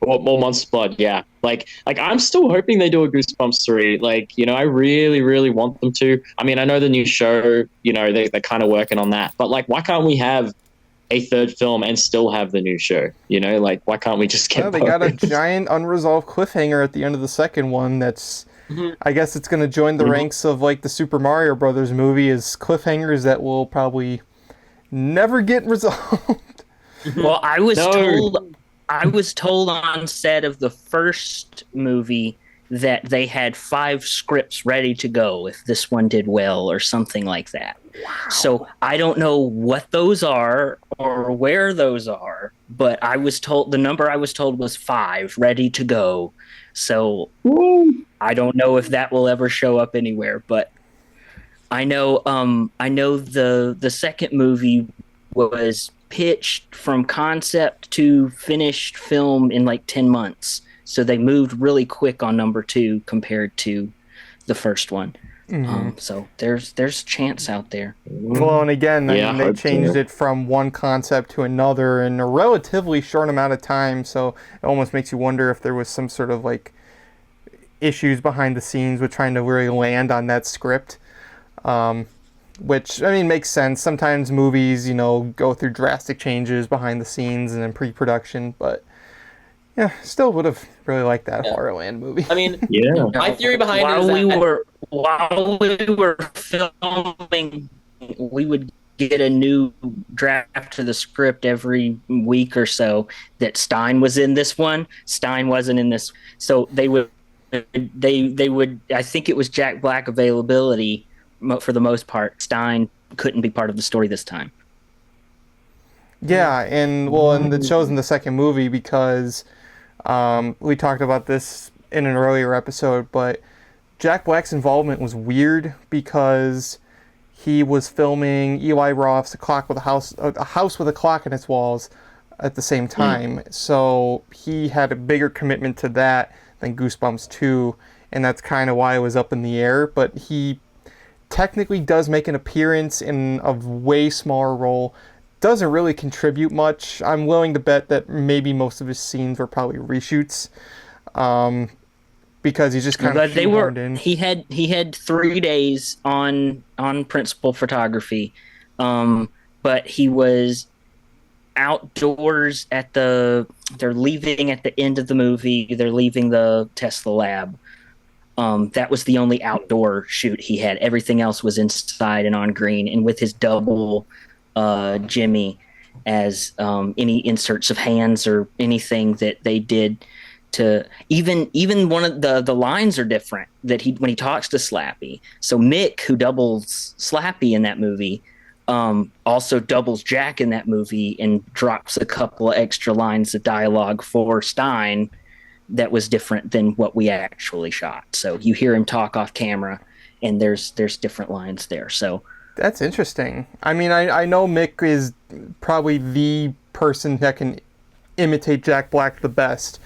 More Monster Blood, yeah. Like I'm still hoping they do a Goosebumps 3. Like, I really, really want them to. I mean, I know the new show, they're kind of working on that, but like, why can't we have a third film and still have the new show? Like, why can't we just get they got a giant unresolved cliffhanger at the end of the second one that's I guess it's going to join the ranks of like the Super Mario Brothers movie as cliffhangers that will probably never get resolved. Well, I was told on set of the first movie that they had 5 scripts ready to go if this one did well or something like that. Wow. So I don't know what those are or where those are, but the number I was told was 5 ready to go. So I don't know if that will ever show up anywhere, but I know the second movie was pitched from concept to finished film in like 10 months. So they moved really quick on number 2 compared to the first one. So there's chance out there. Well, and again, I mean, they changed it from one concept to another in a relatively short amount of time. So it almost makes you wonder if there was some sort of like issues behind the scenes with trying to really land on that script. Which, I mean, makes sense. Sometimes movies, go through drastic changes behind the scenes and in pre-production, but yeah, still would have really liked that Horrorland movie. I mean, my theory behind while we were filming, we would get a new draft of the script every week or so that Stein was in this one. Stein wasn't in this. So they would, I think it was Jack Black availability for the most part. Stein couldn't be part of the story this time. Yeah, and it shows in the second movie because we talked about this in an earlier episode, but Jack Black's involvement was weird because he was filming Eli Roth's A House with a Clock in Its Walls at the same time. So he had a bigger commitment to that than Goosebumps 2, and that's kind of why it was up in the air. But he technically does make an appearance in a way smaller role. Doesn't really contribute much. I'm willing to bet that maybe most of his scenes were probably reshoots. Because he's just kind of shoehorned in. He had 3 days on principal photography, but he was outdoors they're leaving at the end of the movie. They're leaving the Tesla lab. That was the only outdoor shoot he had. Everything else was inside and on green, and with his double Jimmy as any inserts of hands or anything that they did. To even one of the lines are different that when he talks to Slappy. So Mick, who doubles Slappy in that movie, also doubles Jack in that movie and drops a couple of extra lines of dialogue for Stein that was different than what we actually shot. So you hear him talk off camera, and there's different lines there. So that's interesting. I mean, I know Mick is probably the person that can imitate Jack Black the best.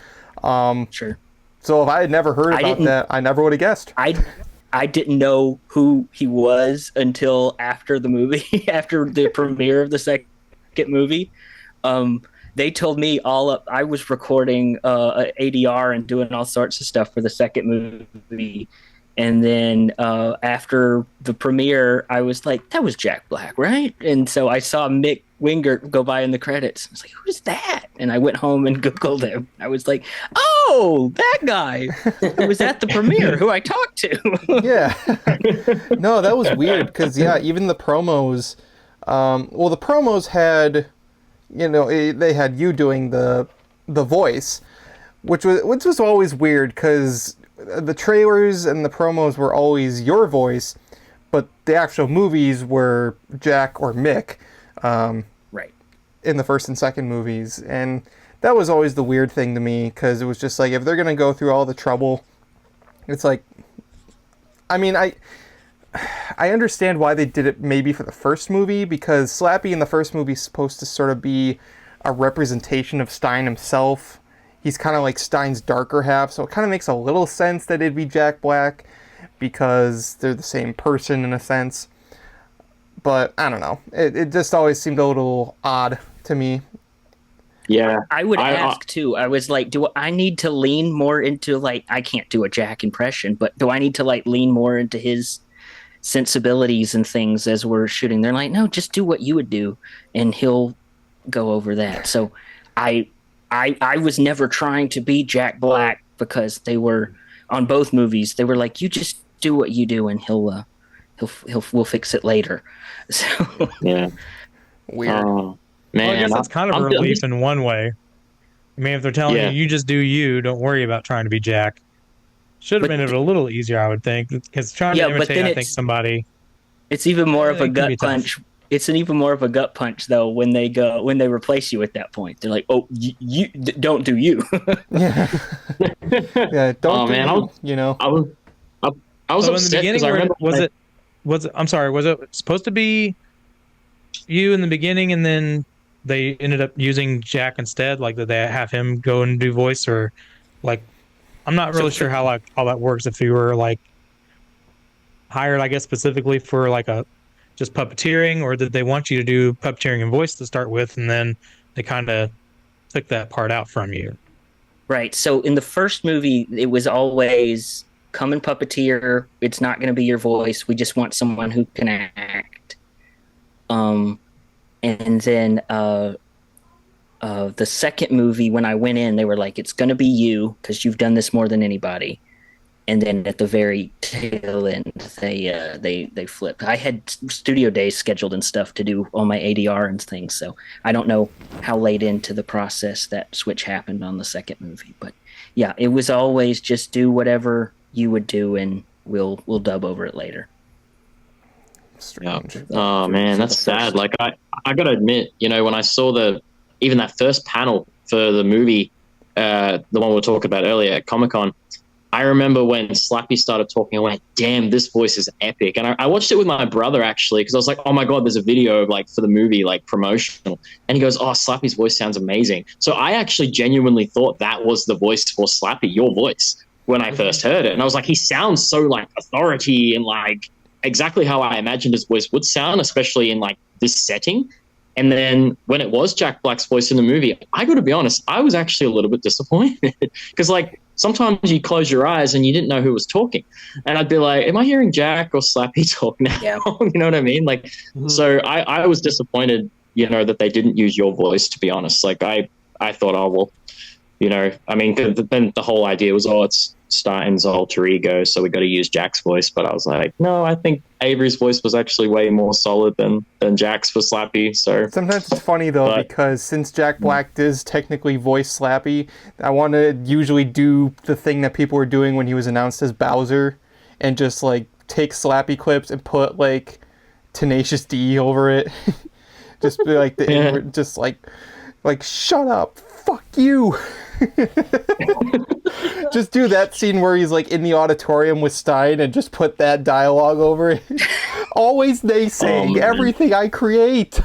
Sure. So if I had never heard about that, I never would have guessed. I didn't know who he was until after the movie, after the premiere of the second movie. They told me I was recording ADR and doing all sorts of stuff for the second movie. And then after the premiere, I was like, that was Jack Black, right? And so I saw Mick Wingert go by in the credits. I was like, who's that? And I went home and Googled him. I was like, oh, that guy who was at the premiere who I talked to. Yeah. No, that was weird because, even the promos, the promos had, they had you doing the voice, which was always weird because the trailers and the promos were always your voice, but the actual movies were Jack or Mick. Right. In the first and second movies. And that was always the weird thing to me, because it was just like, if they're going to go through all the trouble, it's like, I mean, I understand why they did it maybe for the first movie, because Slappy in the first movie is supposed to sort of be a representation of Stein himself. He's kind of like Stein's darker half, so it kind of makes a little sense that it'd be Jack Black, because they're the same person in a sense. But I don't know. It just always seemed a little odd to me. Yeah. I would ask too. I was like, do I need to lean more into, like, I can't do a Jack impression, but do I need to like lean more into his sensibilities and things as we're shooting? They're like, no, just do what you would do, and he'll go over that. So I was never trying to be Jack Black, because they were on both movies. They were like, you just do what you do, and we'll fix it later. So yeah, weird. Man, well, I guess that's kind of a relief in one way. I mean, if they're telling you just do you, don't worry about trying to be Jack. Should have been a little easier, I would think, because trying to imitate, I think, somebody. It's even more of a gut punch. It's even more of a gut punch, though, when they replace you at that point. They're like, "Oh, you don't do you." Yeah, yeah. Don't. Oh man, I was so upset in the beginning. I'm sorry. Was it supposed to be you in the beginning, and then they ended up using Jack instead? Like, did they have him go and do voice, or like? I'm not really sure how that works. If you were like hired, I guess, specifically for like just puppeteering, or did they want you to do puppeteering and voice to start with, and then they kind of took that part out from you? Right. So in the first movie, it was always come and puppeteer. It's not going to be your voice. We just want someone who can act. And then the second movie, when I went in, they were like, it's going to be you, because you've done this more than anybody. and then at the very tail end, they flipped. I had studio days scheduled and stuff to do all my ADR and things, so I don't know how late into the process that switch happened on the second movie. But yeah, it was always just do whatever you would do, and we'll dub over it later. Strange. Yeah. Oh man, that's sad. Like I gotta admit, when I saw even that first panel for the movie, the one we were talking about earlier at Comic-Con, I remember when Slappy started talking, I went, damn, this voice is epic. And I watched it with my brother, actually, because I was like, oh my God, there's a video for the movie, promotional. And he goes, oh, Slappy's voice sounds amazing. So I actually genuinely thought that was the voice for Slappy, your voice, when I first heard it. And I was like, he sounds so authority and exactly how I imagined his voice would sound, especially in this setting. And then when it was Jack Black's voice in the movie, I got to be honest, I was actually a little bit disappointed because sometimes you close your eyes and you didn't know who was talking. And I'd be like, am I hearing Jack or Slappy talk now? Yeah. You know what I mean? So I was disappointed, that they didn't use your voice, to be honest. I thought, oh, well, then the whole idea was, oh, it's Stein's alter ego, so we got to use Jack's voice. But I was like, no, I think Avery's voice was actually way more solid than Jack's for Slappy. So sometimes it's funny though, because since Jack Black does technically voice Slappy, I want to usually do the thing that people were doing when he was announced as Bowser, and just take Slappy clips and put Tenacious D over it. Just be just shut up, fuck you. Just do that scene where he's in the auditorium with Stein and just put that dialogue over it. Always naysaying everything I create.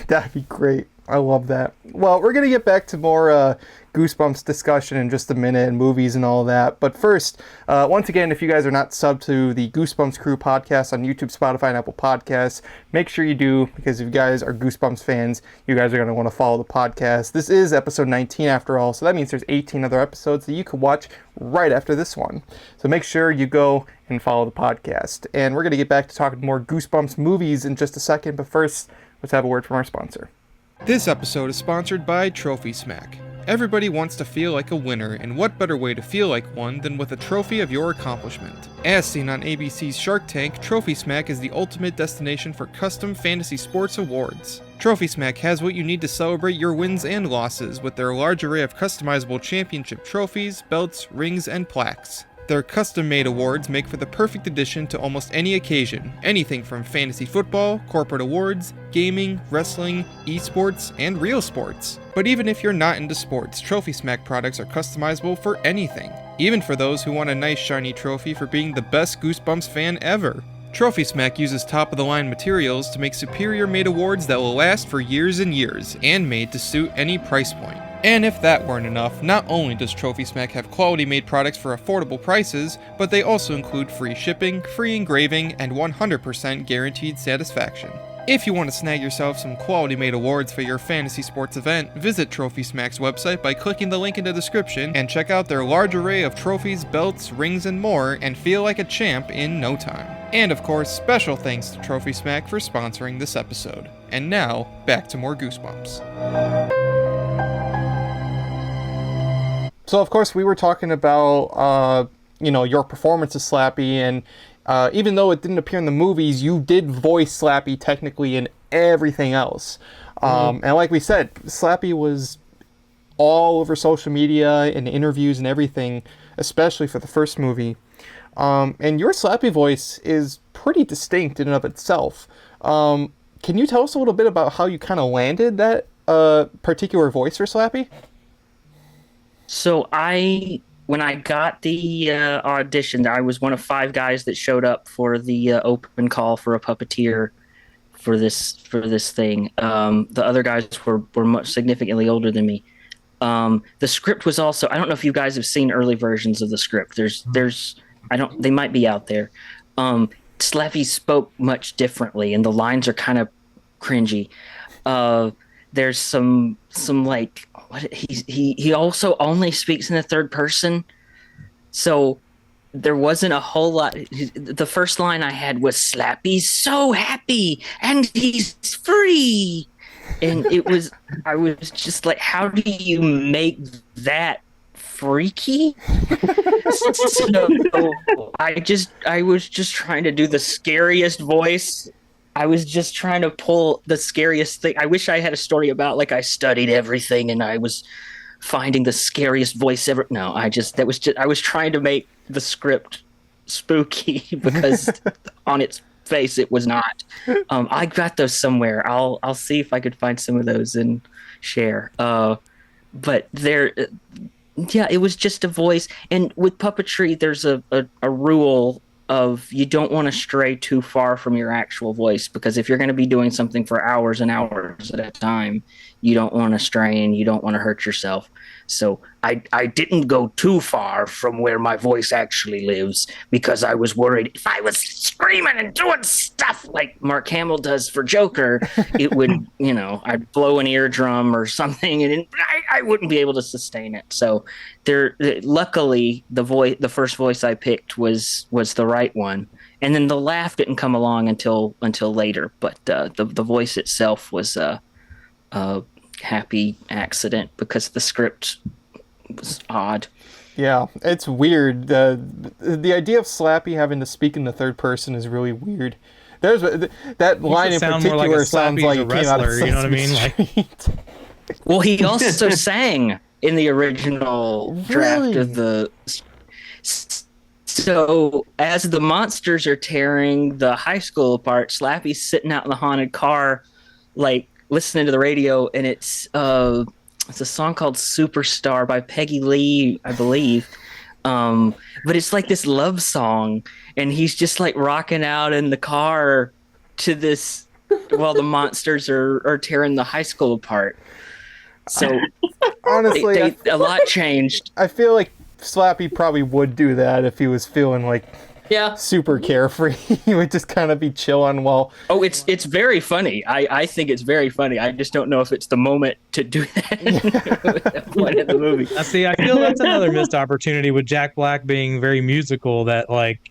That'd be great. I love that. Well, we're going to get back to more Goosebumps discussion in just a minute, and movies and all that. But first, once again, if you guys are not subbed to the Goosebumps Crew Podcast on YouTube, Spotify, and Apple Podcasts, make sure you do, because if you guys are Goosebumps fans, you guys are going to want to follow the podcast. This is episode 19 after all, so that means there's 18 other episodes that you can watch right after this one. So make sure you go and follow the podcast. And we're going to get back to talking more Goosebumps movies in just a second, but first, let's have a word from our sponsor. This episode is sponsored by Trophy Smack. Everybody wants to feel like a winner, and what better way to feel like one than with a trophy of your accomplishment? As seen on ABC's Shark Tank, Trophy Smack is the ultimate destination for custom fantasy sports awards. Trophy Smack has what you need to celebrate your wins and losses with their large array of customizable championship trophies, belts, rings, and plaques. Their custom-made awards make for the perfect addition to almost any occasion, anything from fantasy football, corporate awards, gaming, wrestling, esports, and real sports. But even if you're not into sports, Trophy Smack products are customizable for anything, even for those who want a nice shiny trophy for being the best Goosebumps fan ever. Trophy Smack uses top-of-the-line materials to make superior-made awards that will last for years and years, and made to suit any price point. And if that weren't enough, not only does Trophy Smack have quality-made products for affordable prices, but they also include free shipping, free engraving, and 100% guaranteed satisfaction. If you want to snag yourself some quality-made awards for your fantasy sports event, visit Trophy Smack's website by clicking the link in the description and check out their large array of trophies, belts, rings, and more, and feel like a champ in no time. And of course, special thanks to Trophy Smack for sponsoring this episode. And now, back to more Goosebumps. So, of course, we were talking about, your performance as Slappy, and even though it didn't appear in the movies, you did voice Slappy technically in everything else. And like we said, Slappy was all over social media and interviews and everything, especially for the first movie. And your Slappy voice is pretty distinct in and of itself. Can you tell us a little bit about how you kind of landed that particular voice for Slappy? So when I got the audition, I was one of 5 guys that showed up for the open call for a puppeteer for this thing. The other guys were much significantly older than me. The script was also, I don't know if you guys have seen early versions of the script. They might be out there. Slappy spoke much differently, and the lines are kind of cringy. There's some he also only speaks in the third person, so there wasn't a whole lot. The first line I had was Slappy's so happy and he's free, and I was just like, how do you make that freaky. So I was just trying to do the scariest voice. I was just trying to pull the scariest thing. I wish I had a story about like I studied everything and I was finding the scariest voice ever. No, I was trying to make the script spooky because on its face it was not. I got those somewhere. I'll see if I could find some of those and share. But it was just a voice. And with puppetry, there's a rule of you don't want to stray too far from your actual voice, because if you're going to be doing something for hours and hours at a time, you don't want to stray and you don't want to hurt yourself. So I didn't go too far from where my voice actually lives, because I was worried if I was screaming and doing stuff like Mark Hamill does for Joker, it would, I'd blow an eardrum or something, and I wouldn't be able to sustain it. So luckily, the first voice I picked was the right one, and then the laugh didn't come along until later. But the voice itself was a happy accident because the script was odd. Yeah, it's weird. The idea of Slappy having to speak in the third person is really weird. There's that line in particular sounds like it came out of Sesame, you know what I mean? Like, well, he also sang in the original draft of the. So as the monsters are tearing the high school apart, Slappy's sitting out in the haunted car, like listening to the radio, and it's a song called Superstar by Peggy Lee, I believe. But it's like this love song, and he's just like rocking out in the car to this while the monsters are tearing the high school apart. So honestly, a lot changed. I feel like Slappy probably would do that if he was feeling like super carefree. He would just kind of be chilling while. Oh, it's very funny. I think it's very funny. I just don't know if it's the moment to do that at that point in the movie. See, I feel that's another missed opportunity with Jack Black being very musical, that like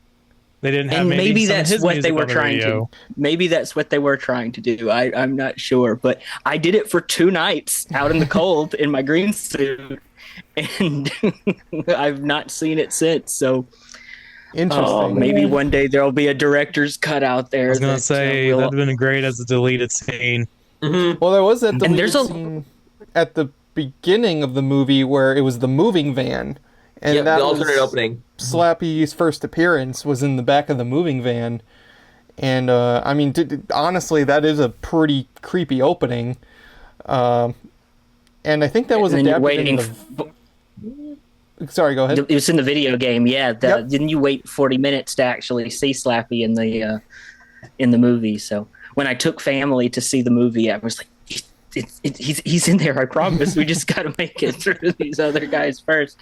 they didn't have. And maybe that's what they were trying to. Maybe that's what they were trying to do. I'm not sure, but I did it for 2 nights out in the cold in my green suit, and I've not seen it since. So. Interesting. Maybe one day there'll be a director's cut out there. I was gonna say that'd have been great as a deleted scene. Mm-hmm. Well, there was that deleted scene at the beginning of the movie where it was the moving van, and that the alternate opening. Slappy's first appearance was in the back of the moving van, and I mean, honestly, that is a pretty creepy opening. And I think that was adapted. Sorry, go ahead. It was in the video game, yeah. Didn't you wait 40 minutes to actually see Slappy in the movie? So when I took family to see the movie, I was like, he's in there, I promise. We just got to make it through these other guys first.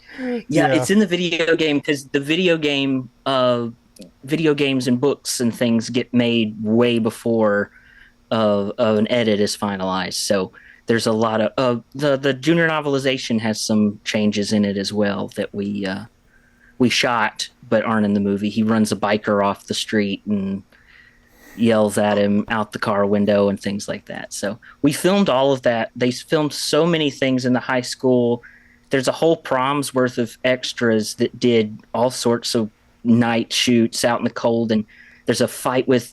Yeah, it's in the video game, because the video games and books and things get made way before an edit is finalized. So there's a lot of the junior novelization has some changes in it as well that we shot but aren't in the movie. He runs a biker off the street and yells at him out the car window and things like that. So we filmed all of that. They filmed so many things in the high school. There's a whole prom's worth of extras that did all sorts of night shoots out in the cold, and there's a fight with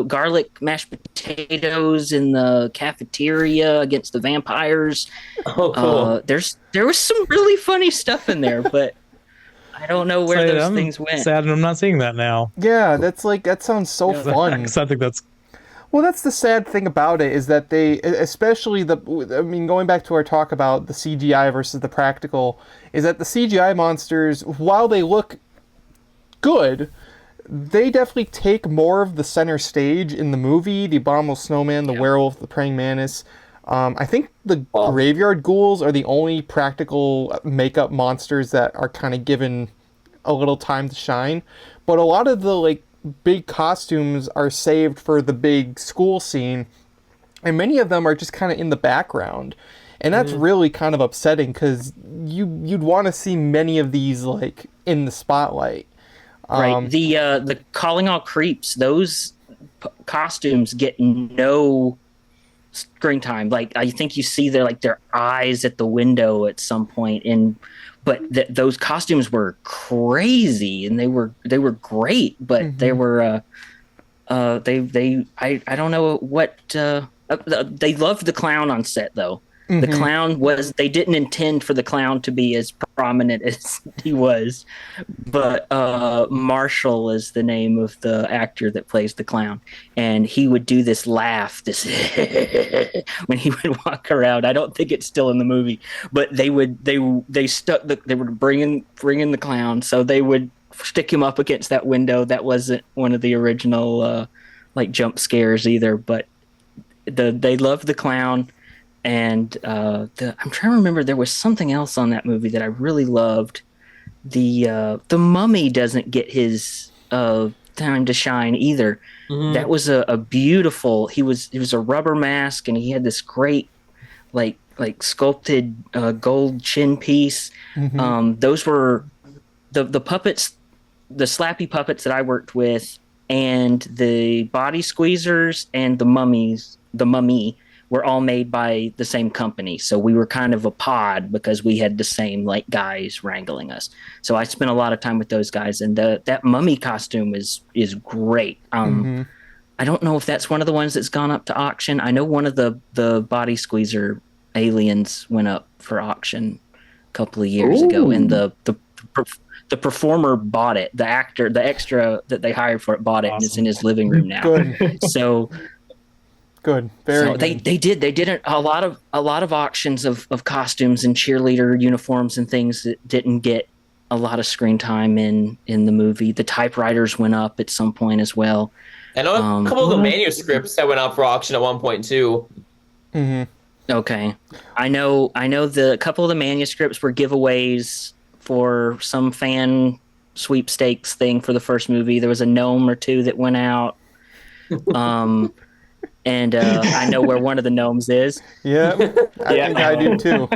garlic mashed potatoes in the cafeteria against the vampires. Oh, cool. There was some really funny stuff in there, but I don't know where those things went. Sad, I'm not seeing that now. Yeah, that sounds so fun. I think that's. Well, that's the sad thing about it, is that they, especially going back to our talk about the CGI versus the practical, is that the CGI monsters, while they look good, they definitely take more of the center stage in the movie. The Abominable Snowman, the Werewolf, the Praying Mantis. I think the Graveyard Ghouls are the only practical makeup monsters that are kind of given a little time to shine. But a lot of the big costumes are saved for the big school scene, and many of them are just kind of in the background. And that's really kind of upsetting, because you'd want to see many of these in the spotlight. Right. The Calling All Creeps, those costumes get no screen time. I think you see their eyes at the window at some point, but those costumes were crazy, and they were great, but they were I don't know what they loved the clown on set though. The clown they didn't intend for the clown to be as prominent as he was, but Marshall is the name of the actor that plays the clown, and he would do this laugh, this when he would walk around. I don't think it's still in the movie, but they were bringing the clown, so they would stick him up against that window. That wasn't one of the original like jump scares either, but they loved the clown. And I'm trying to remember, there was something else on that movie that I really loved. The Mummy doesn't get his time to shine either. That was a beautiful. He was a rubber mask, and he had this great like sculpted gold chin piece. Those were the puppets, the Slappy puppets that I worked with, and the body squeezers and the mummy were all made by the same company. So we were kind of a pod because we had the same like guys wrangling us. So I spent a lot of time with those guys, and that mummy costume is great. I don't know if that's one of the ones that's gone up to auction. I know one of the body squeezer aliens went up for auction a couple of years ago, and the performer bought it. The extra that they hired for it bought it, and it's in his living room now. Good. So good. Very. So good. They did a lot of auctions of costumes and cheerleader uniforms and things that didn't get a lot of screen time in the movie. The typewriters went up at some point as well. And a couple of the manuscripts that went out for auction at one point too. Okay, I know. A couple of the manuscripts were giveaways for some fan sweepstakes thing for the first movie. There was a gnome or two that went out. And I know where one of the gnomes is. Yeah, I think I do too.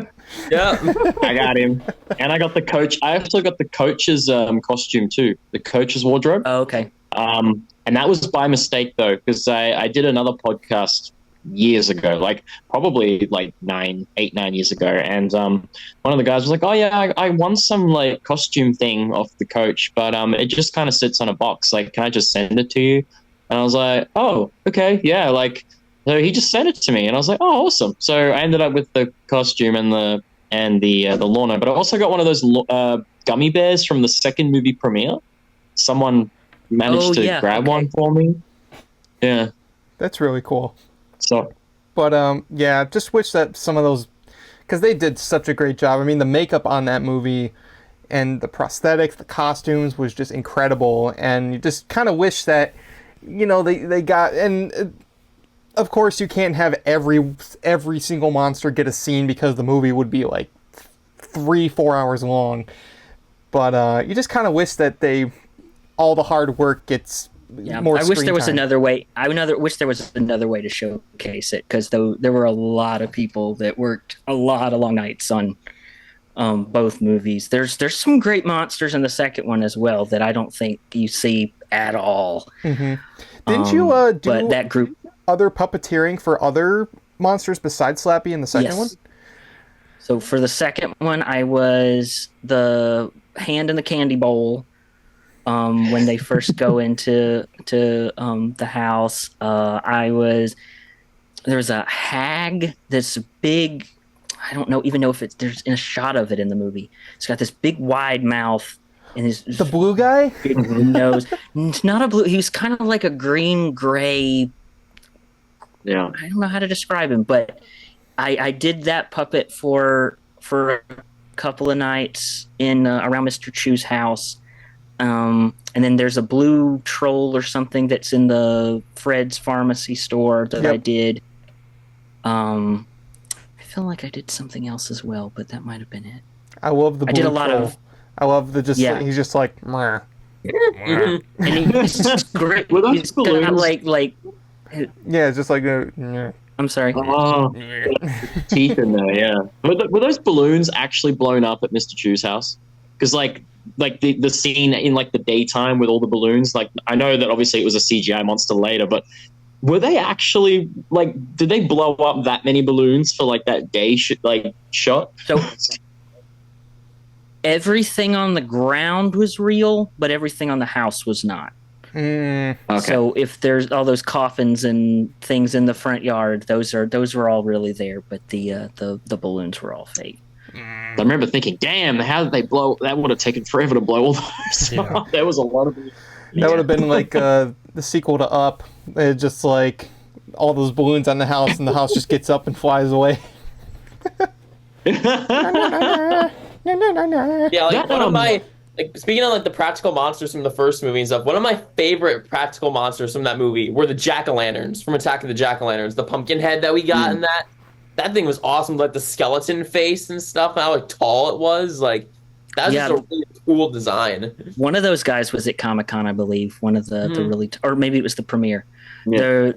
Yeah, I got him. And I got the coach. I also got the coach's costume too, the coach's wardrobe. Oh, okay. And that was by mistake though, because I did another podcast years ago, like probably like 9 years ago. And one of the guys was like, oh yeah, I won some like costume thing off the coach, but it just kind of sits on a box. Like, can I just send it to you? And I was like, oh, okay, yeah. Like, so he just sent it to me, and I was like, oh, awesome. So I ended up with the costume and the Lorna, but I also got one of those gummy bears from the second movie premiere. Someone managed to grab one for me. Yeah, that's really cool. So, but yeah, just wish that some of those, because they did such a great job. I mean, the makeup on that movie and the prosthetics, the costumes was just incredible, and you just kind of wish that. You know, they got, and of course you can't have every single monster get a scene because the movie would be like 3-4 hours long. But you just kind of wish that all the hard work gets more. I wish there was another way. Wish there was another way to showcase it, because there were a lot of people that worked a lot of long nights on both movies. There's some great monsters in the second one as well that I don't think you see at all. Didn't you do that group other puppeteering for other monsters besides Slappy in the second one? So for the second one, I was the hand in the candy bowl when they first go into the house. There's a hag that's big. I don't even know if there's a shot of it in the movie. It's got this big wide mouth. And the blue guy? Big nose. It's not a blue. He was kind of like a green gray. Yeah. I don't know how to describe him, but I did that puppet for a couple of nights in around Mr. Chu's house. And then there's a blue troll or something that's in the Fred's pharmacy store that I did. I feel like I did something else as well, but that might have been it. I love the blue I did a lot troll. of. I love he's just like, Mwah. And he's great. Were those he's got like. Yeah, it's just like I'm sorry. Teeth in there, yeah. Were those balloons actually blown up at Mr. Chu's house? Because like the scene in like the daytime with all the balloons, like I know that obviously it was a CGI monster later, but were they actually like? Did they blow up that many balloons for like that day shot? So everything on the ground was real, but everything on the house was not. Okay. So if there's all those coffins and things in the front yard, those were all really there, but the balloons were all fake. I remember thinking, damn, how did they blow? That would have taken forever to blow all those. Yeah. There was a lot of it. That would have been like the sequel to Up. It just like all those balloons on the house, and the house just gets up and flies away. Yeah, like one of my, like, speaking of like the practical monsters from the first movie and stuff, one of my favorite practical monsters from that movie were the jack-o'-lanterns from Attack of the Jack-o'-lanterns. The pumpkin head that we got in that thing was awesome. Like the skeleton face and stuff, and how like tall it was. Like that was just a really cool design. One of those guys was at Comic-Con, I believe. One of the really, or maybe it was the premiere. Yeah.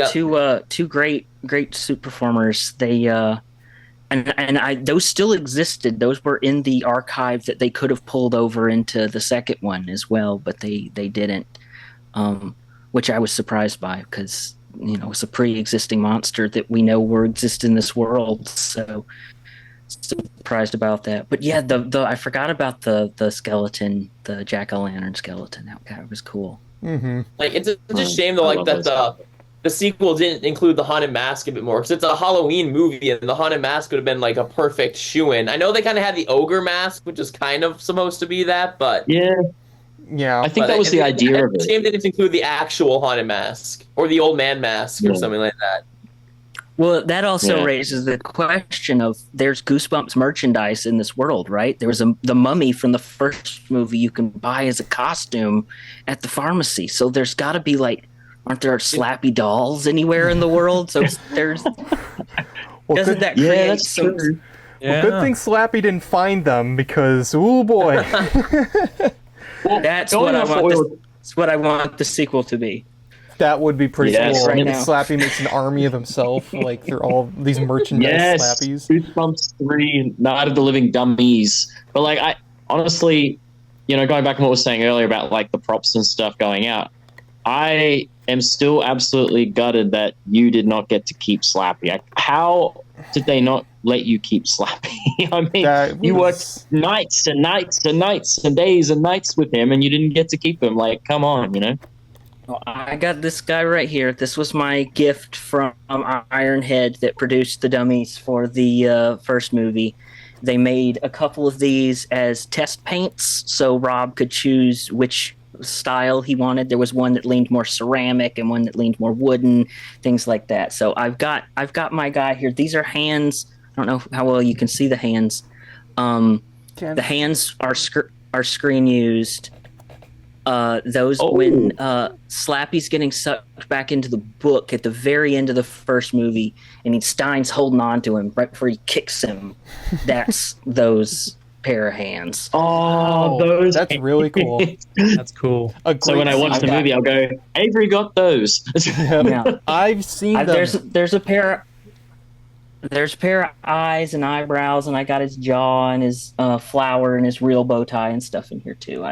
Two great suit performers. They and those still existed. Those were in the archive that they could have pulled over into the second one as well, but they didn't, which I was surprised by, because it's a pre-existing monster that we know will exist in this world. So surprised about that. But yeah, the I forgot about the skeleton, the jack-o'-lantern skeleton. That guy was cool. Mm-hmm. Like it's a shame though, like that the sequel didn't include the haunted mask a bit more, because it's a Halloween movie, and the haunted mask would have been like a perfect shoe-in. I know they kind of had the ogre mask, which is kind of supposed to be that, but yeah, I think that was the idea of it. It's a shame they didn't include the actual haunted mask or the old man mask or something like that. Well, that also raises the question of there's Goosebumps merchandise in this world, right? There was the mummy from the first movie you can buy as a costume at the pharmacy. So there's got to be like, aren't there Slappy dolls anywhere in the world? So there's doesn't that create some? Well, good thing Slappy didn't find them, because oh boy. That's what I want. That's what I want the sequel to be. That would be pretty cool. Right now. Slappy makes an army of himself, like through all these merchandise Slappies. Goosebumps 3, Night of the Living Dummies. But like, I honestly, going back to what I was saying earlier about like the props and stuff going out, I am still absolutely gutted that you did not get to keep Slappy. How did they not let you keep Slappy? I mean, you worked nights and nights and nights and days and nights with him, and you didn't get to keep him. Like, come on, Well, I got this guy right here. This was my gift from Ironhead that produced the dummies for the first movie. They made a couple of these as test paints, so Rob could choose which style he wanted. There was one that leaned more ceramic and one that leaned more wooden, things like that. So I've got my guy here. These are hands. I don't know how well you can see the hands. The hands are screen used. When Slappy's getting sucked back into the book at the very end of the first movie, and Stein's holding on to him right before he kicks him. That's those pair of hands. Those. That's really cool. That's cool. So when I watch the movie, I'll go, Avery got those. Yeah. I've seen them. There's a pair of eyes and eyebrows, and I got his jaw and his flower and his real bow tie and stuff in here too.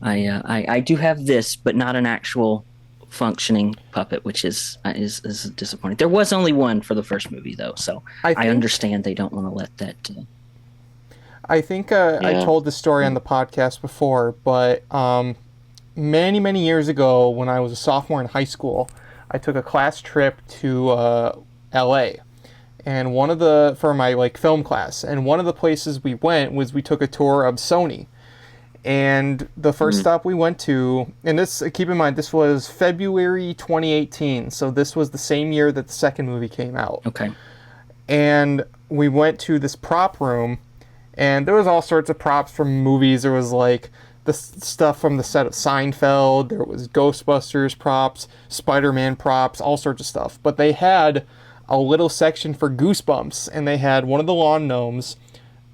I do have this, but not an actual functioning puppet, which is disappointing. There was only one for the first movie, though, so I understand they don't want to let that. I think I told the story on the podcast before, but many, many years ago, when I was a sophomore in high school, I took a class trip to L.A. and for my film class, and one of the places we went was we took a tour of Sony. And the first stop we went to, and this, keep in mind, this was February 2018, so this was the same year that the second movie came out. Okay. And we went to this prop room, and there was all sorts of props from movies. There was like the stuff from the set of Seinfeld, there was Ghostbusters props, Spider-Man props, all sorts of stuff. But they had a little section for Goosebumps, and they had one of the lawn gnomes,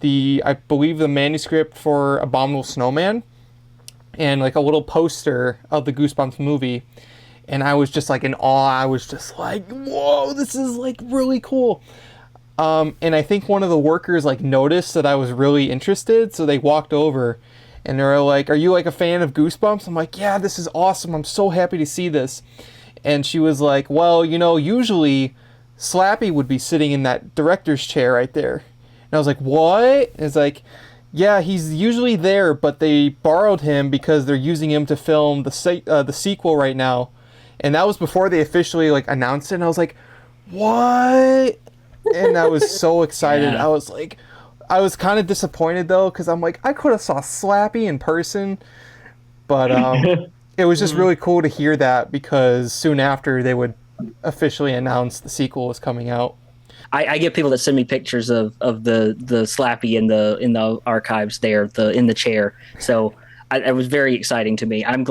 I believe the manuscript for Abominable Snowman, and like a little poster of the Goosebumps movie. And I was just like in awe. I was just like, whoa, this is like really cool. And I think one of the workers like noticed that I was really interested, so they walked over and they were like, are you like a fan of Goosebumps? I'm like, yeah, this is awesome. I'm so happy to see this. And she was like, well, usually Slappy would be sitting in that director's chair right there. I was like, what? And it's like, yeah, he's usually there, but they borrowed him because they're using him to film the sequel right now. And that was before they officially like announced it. And I was like, what? And I was so excited. Yeah. I was kind of disappointed though, because I'm like, I could have saw Slappy in person, but it was just really cool to hear that, because soon after they would officially announce the sequel was coming out. I get people that send me pictures of the Slappy in the archives there, in the chair. So it was very exciting to me. I'm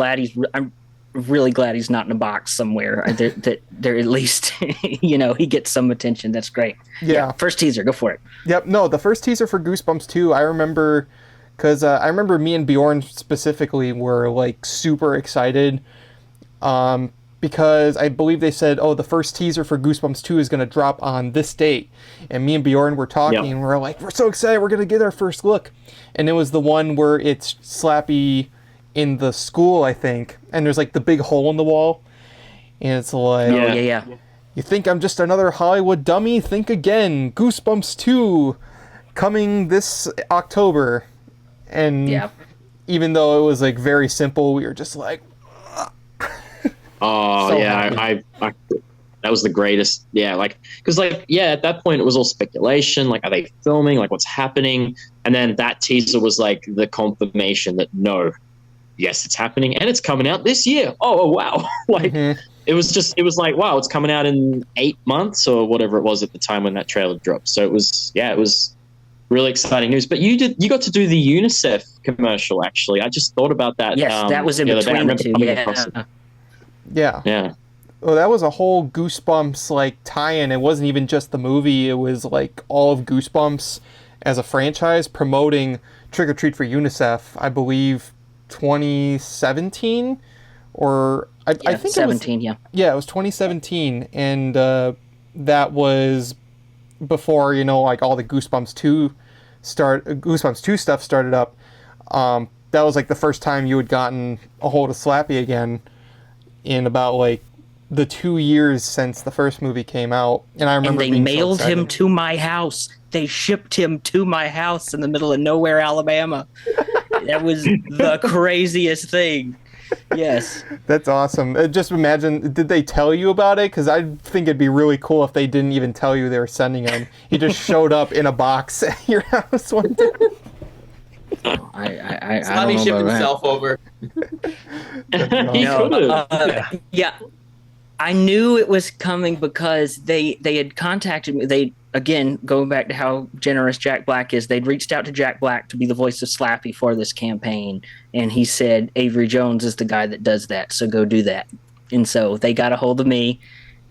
really glad he's not in a box somewhere. That they're at least, he gets some attention. That's great. Yeah. First teaser, go for it. Yep. No, the first teaser for Goosebumps 2, I remember, because I remember me and Bjorn specifically were like super excited, because I believe they said, oh, the first teaser for Goosebumps 2 is going to drop on this date. And me and Bjorn were talking, and we're like, we're so excited, we're going to get our first look. And it was the one where it's Slappy in the school, I think, and there's like the big hole in the wall. And it's like, yeah. You think I'm just another Hollywood dummy? Think again. Goosebumps 2 coming this October. And even though it was like very simple, we were just like, oh, so yeah, I that was the greatest. Yeah, like, because like, yeah, at that point it was all speculation. Like, are they filming? Like, what's happening? And then that teaser was like the confirmation that yes, it's happening, and it's coming out this year. Oh wow! Like, it was like, wow, it's coming out in 8 months or whatever it was at the time when that trailer dropped. So it was really exciting news. But you got to do the UNICEF commercial. Actually, I just thought about that. Yes, that was in between the two. Yeah. Well, that was a whole Goosebumps like tie-in. It wasn't even just the movie. It was like all of Goosebumps as a franchise promoting Trick or Treat for UNICEF. I believe 2017, or I think 17. It was 2017, and that was before like all the Goosebumps 2 stuff started up. That was like the first time you had gotten a hold of Slappy again in about like the 2 years since the first movie came out. And I remember, and they mailed him to my house. They shipped him to my house in the middle of nowhere, Alabama. That was the craziest thing. Yes. That's awesome. Just imagine, did they tell you about it? Because I think it'd be really cool if they didn't even tell you they were sending him. He just showed up in a box at your house one day. I don't know shipped about himself over. Yeah. I knew it was coming because they had contacted me. They, again, going back to how generous Jack Black is, they'd reached out to Jack Black to be the voice of Slappy for this campaign, and he said Avery Jones is the guy that does that, so go do that. And so they got a hold of me,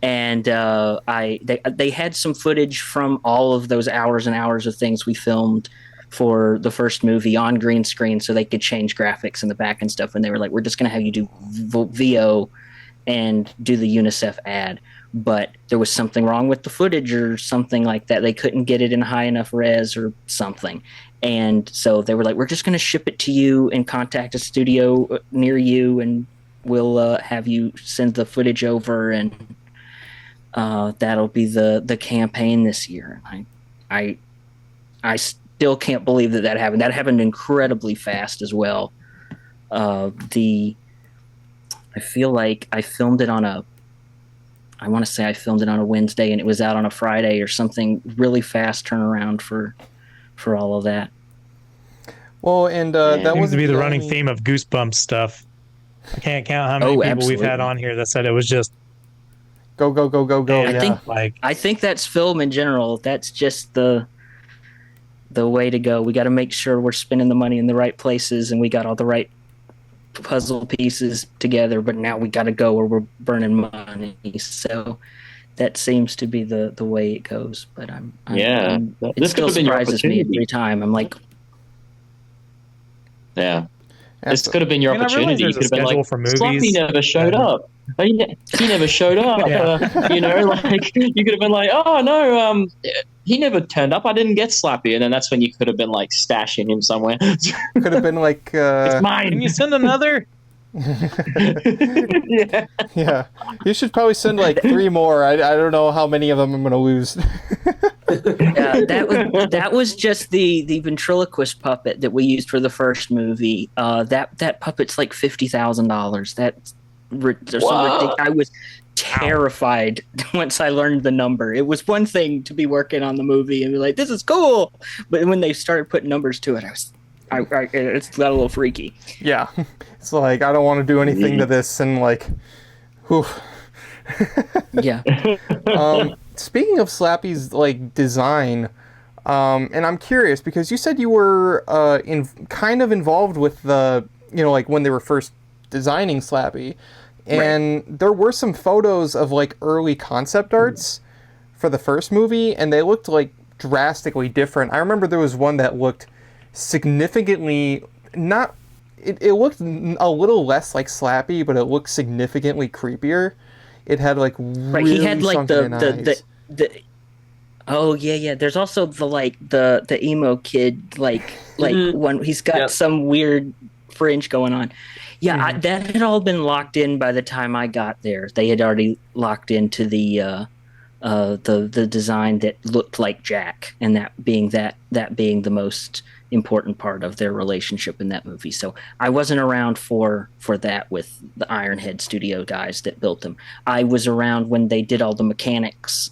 and they had some footage from all of those hours and hours of things we filmed for the first movie on green screen, so they could change graphics in the back and stuff. And they were like, we're just going to have you do VO and do the UNICEF ad. But there was something wrong with the footage or something like that. They couldn't get it in high enough res or something. And so they were like, we're just going to ship it to you and contact a studio near you, and we'll have you send the footage over, and that'll be the campaign this year. I still can't believe that happened. That happened incredibly fast as well. I feel like I filmed it on a Wednesday, and it was out on a Friday or something. Really fast turnaround for all of that. Well, and that seems to be the running theme of Goosebumps stuff. I can't count how many people we've had on here that said it was just go. I think that's film in general. That's just the way to go. We got to make sure we're spending the money in the right places, and we got all the right puzzle pieces together, but now we got to go or we're burning money. So that seems to be the way it goes. But it still surprises me every time. I'm like, this could have been your opportunity. You could have been like, Slappy never showed up. He never showed up. Like you could have been like, oh no, he never turned up. I didn't get Slappy, and then that's when you could have been like stashing him somewhere. Could have been like, it's mine. Can you send another? Yeah. You should probably send like 3 more. I don't know how many of them I'm gonna lose. That was just the ventriloquist puppet that we used for the first movie. That puppet's like $50,000. That's so ridiculous. I was terrified once I learned the number. It was one thing to be working on the movie and be like, "This is cool," but when they started putting numbers to it, it's got a little freaky. Yeah, it's like I don't want to do anything to this, and like, whew. Yeah. Speaking of Slappy's like design, and I'm curious because you said you were kind of involved with the like when they were first designing Slappy, and there were some photos of like early concept arts for the first movie, and they looked like drastically different. I remember there was one that looked significantly not. It looked a little less like Slappy, but it looked significantly creepier. It had like really he had like the oh yeah. There's also the emo kid like one. He's got some weird fringe going on. Yeah, that had all been locked in by the time I got there. They had already locked into the design that looked like Jack, and that being the most important part of their relationship in that movie. So I wasn't around for that with the Ironhead Studio guys that built them. I was around when they did all the mechanics,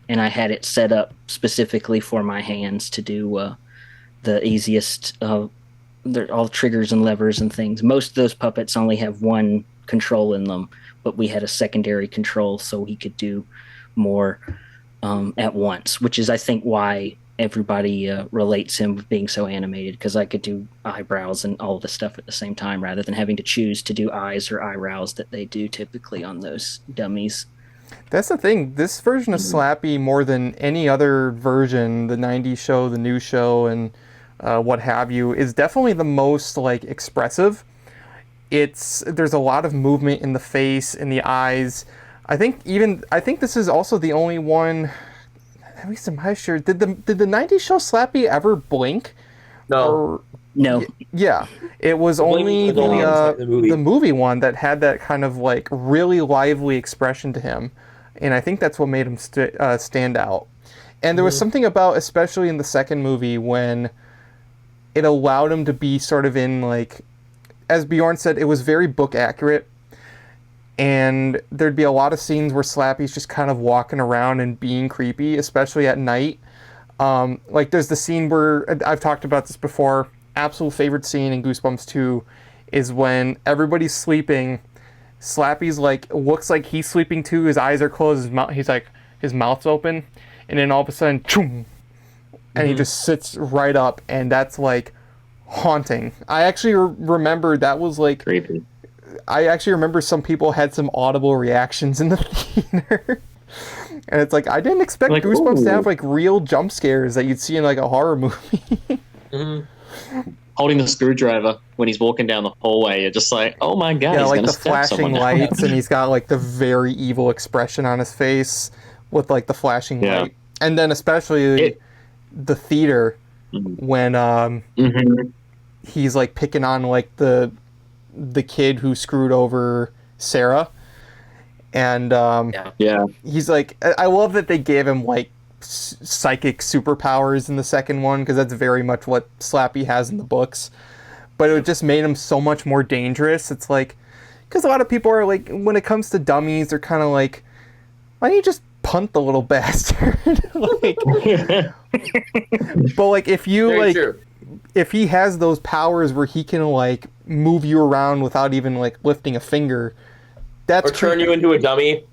and I had it set up specifically for my hands to do the easiest. They're all triggers and levers and things. Most of those puppets only have one control in them, but we had a secondary control so he could do more at once, which is I think why everybody relates him with being so animated, because I could do eyebrows and all the stuff at the same time rather than having to choose to do eyes or eyebrows that they do typically on those dummies. That's the thing. This version of Slappy, more than any other version, the 90s show, the new show, and what have you, is definitely the most like expressive. There's a lot of movement in the face, in the eyes. I think this is also the only one, at least in my sure. Did the 90s show Slappy ever blink? No. No. Yeah. It was only the movie one that had that kind of like really lively expression to him. And I think that's what made him stand out. And there was something about, especially in the second movie, when it allowed him to be sort of in like, as Bjorn said, it was very book accurate. And there'd be a lot of scenes where Slappy's just kind of walking around and being creepy, especially at night. Like there's the scene where, I've talked about this before, absolute favorite scene in Goosebumps 2 is when everybody's sleeping. Slappy's like, looks like he's sleeping too. His eyes are closed. His mouth's open. And then all of a sudden, choom, and he just sits right up. And that's like haunting. I actually remember that was like creepy. I actually remember some people had some audible reactions in the theater. And it's like, I didn't expect like, Goosebumps to have like real jump scares that you'd see in like a horror movie. Holding the screwdriver when he's walking down the hallway, you're just like, oh my god, yeah, he's like gonna the flashing lights, and he's got like the very evil expression on his face with like the flashing light. And then especially the theater when he's like picking on like the kid who screwed over Sarah. And he's like, I love that they gave him like psychic superpowers in the second one, because that's very much what Slappy has in the books, but it just made him so much more dangerous. It's like, because a lot of people are like, when it comes to dummies, they're kind of like, why don't you just punt the little bastard? Like, but like if you very like true. If he has those powers where he can like move you around without even like lifting a finger, that's or turn you into a dummy.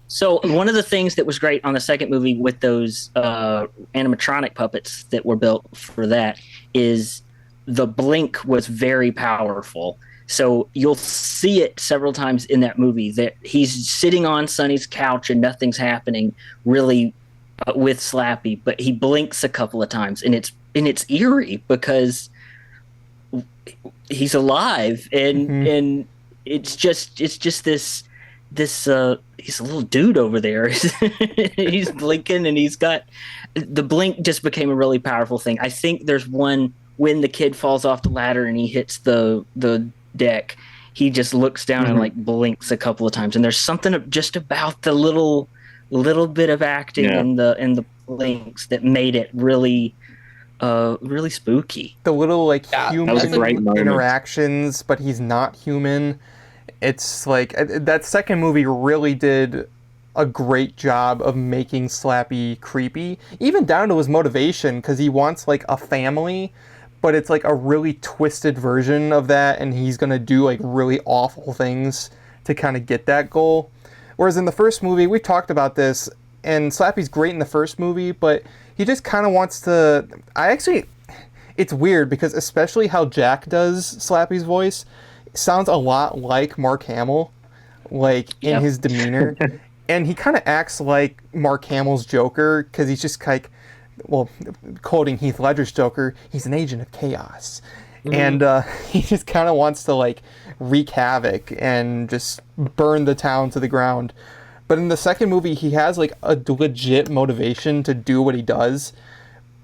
So one of the things that was great on the second movie with those animatronic puppets that were built for that is the blink was very powerful. So you'll see it several times in that movie that he's sitting on Sonny's couch and nothing's happening really with Slappy, but he blinks a couple of times, and it's eerie because he's alive and it's just this he's a little dude over there. He's blinking, and he's got the blink just became a really powerful thing. I think there's one when the kid falls off the ladder and he hits the deck, he just looks down and like blinks a couple of times, and there's something just about the little little bit of acting in the links that made it really really spooky. The little like human interactions, moment. But he's not human. It's like that second movie really did a great job of making Slappy creepy, even down to his motivation, because he wants like a family, but it's like a really twisted version of that, and he's gonna do like really awful things to kind of get that goal. Whereas in the first movie, we talked about this, and Slappy's great in the first movie, but he just kind of wants to... It's weird, because especially how Jack does Slappy's voice, sounds a lot like Mark Hamill, like in his demeanor. And he kind of acts like Mark Hamill's Joker, because he's just like, well, quoting Heath Ledger's Joker, he's an agent of chaos. Mm-hmm. And he just kind of wants to like wreak havoc and just burn the town to the ground. But in the second movie, he has like a legit motivation to do what he does,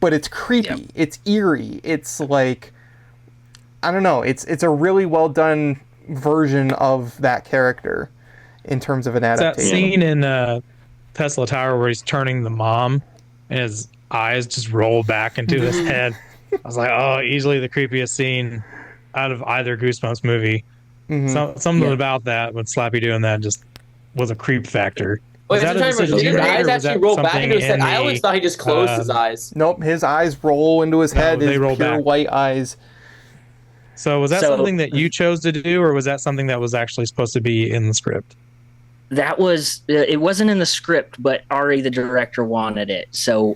but it's creepy. It's eerie. It's like, I don't know. It's a really well done version of that character in terms of an adaptation. That scene in Tesla Tower where he's turning the mom and his eyes just roll back into his head. I was like, oh, easily the creepiest scene out of either Goosebumps movie. Mm-hmm. Something about that with Slappy doing that just was a creep factor. Wait, did his eyes actually roll back into his head? I always thought he just closed his eyes. Nope, his eyes roll into his head. His pure back. White eyes. So was that something that you chose to do, or was that something that was actually supposed to be in the script? That was, it wasn't in the script, but Ari, the director, wanted it. So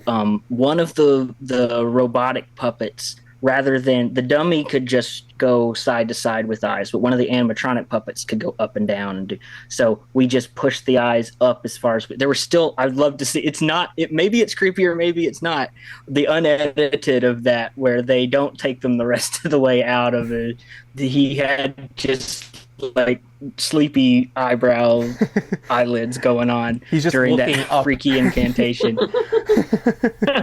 one of the robotic puppets, rather than, the dummy could just go side to side with eyes, but one of the animatronic puppets could go up and down. And so we just pushed the eyes up as far as, there were still, I'd love to see, it's not, maybe it's creepier, maybe it's not, the unedited of that, where they don't take them the rest of the way out of it. He had just like sleepy eyebrow eyelids going on during that freaky incantation.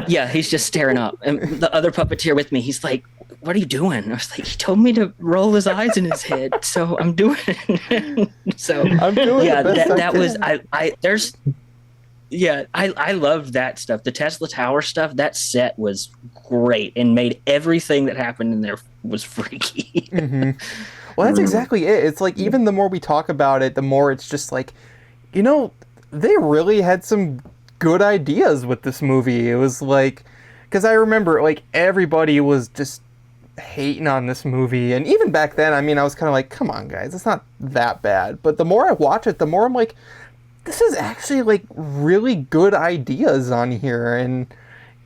Yeah, he's just staring up. And the other puppeteer with me, he's like, what are you doing? I was like, he told me to roll his eyes in his head, so I'm doing it. So I'm doing that was I loved that stuff. The Tesla Tower stuff, that set was great and made everything that happened in there was freaky. Mm-hmm. Well, that's exactly it. It's like, even the more we talk about it, the more it's just like, you know, they really had some good ideas with this movie. It was like, because I remember like everybody was just hating on this movie, and even back then, I mean, I was kind of like, come on guys, it's not that bad. But the more I watch it, the more I'm like, this is actually like really good ideas on here. And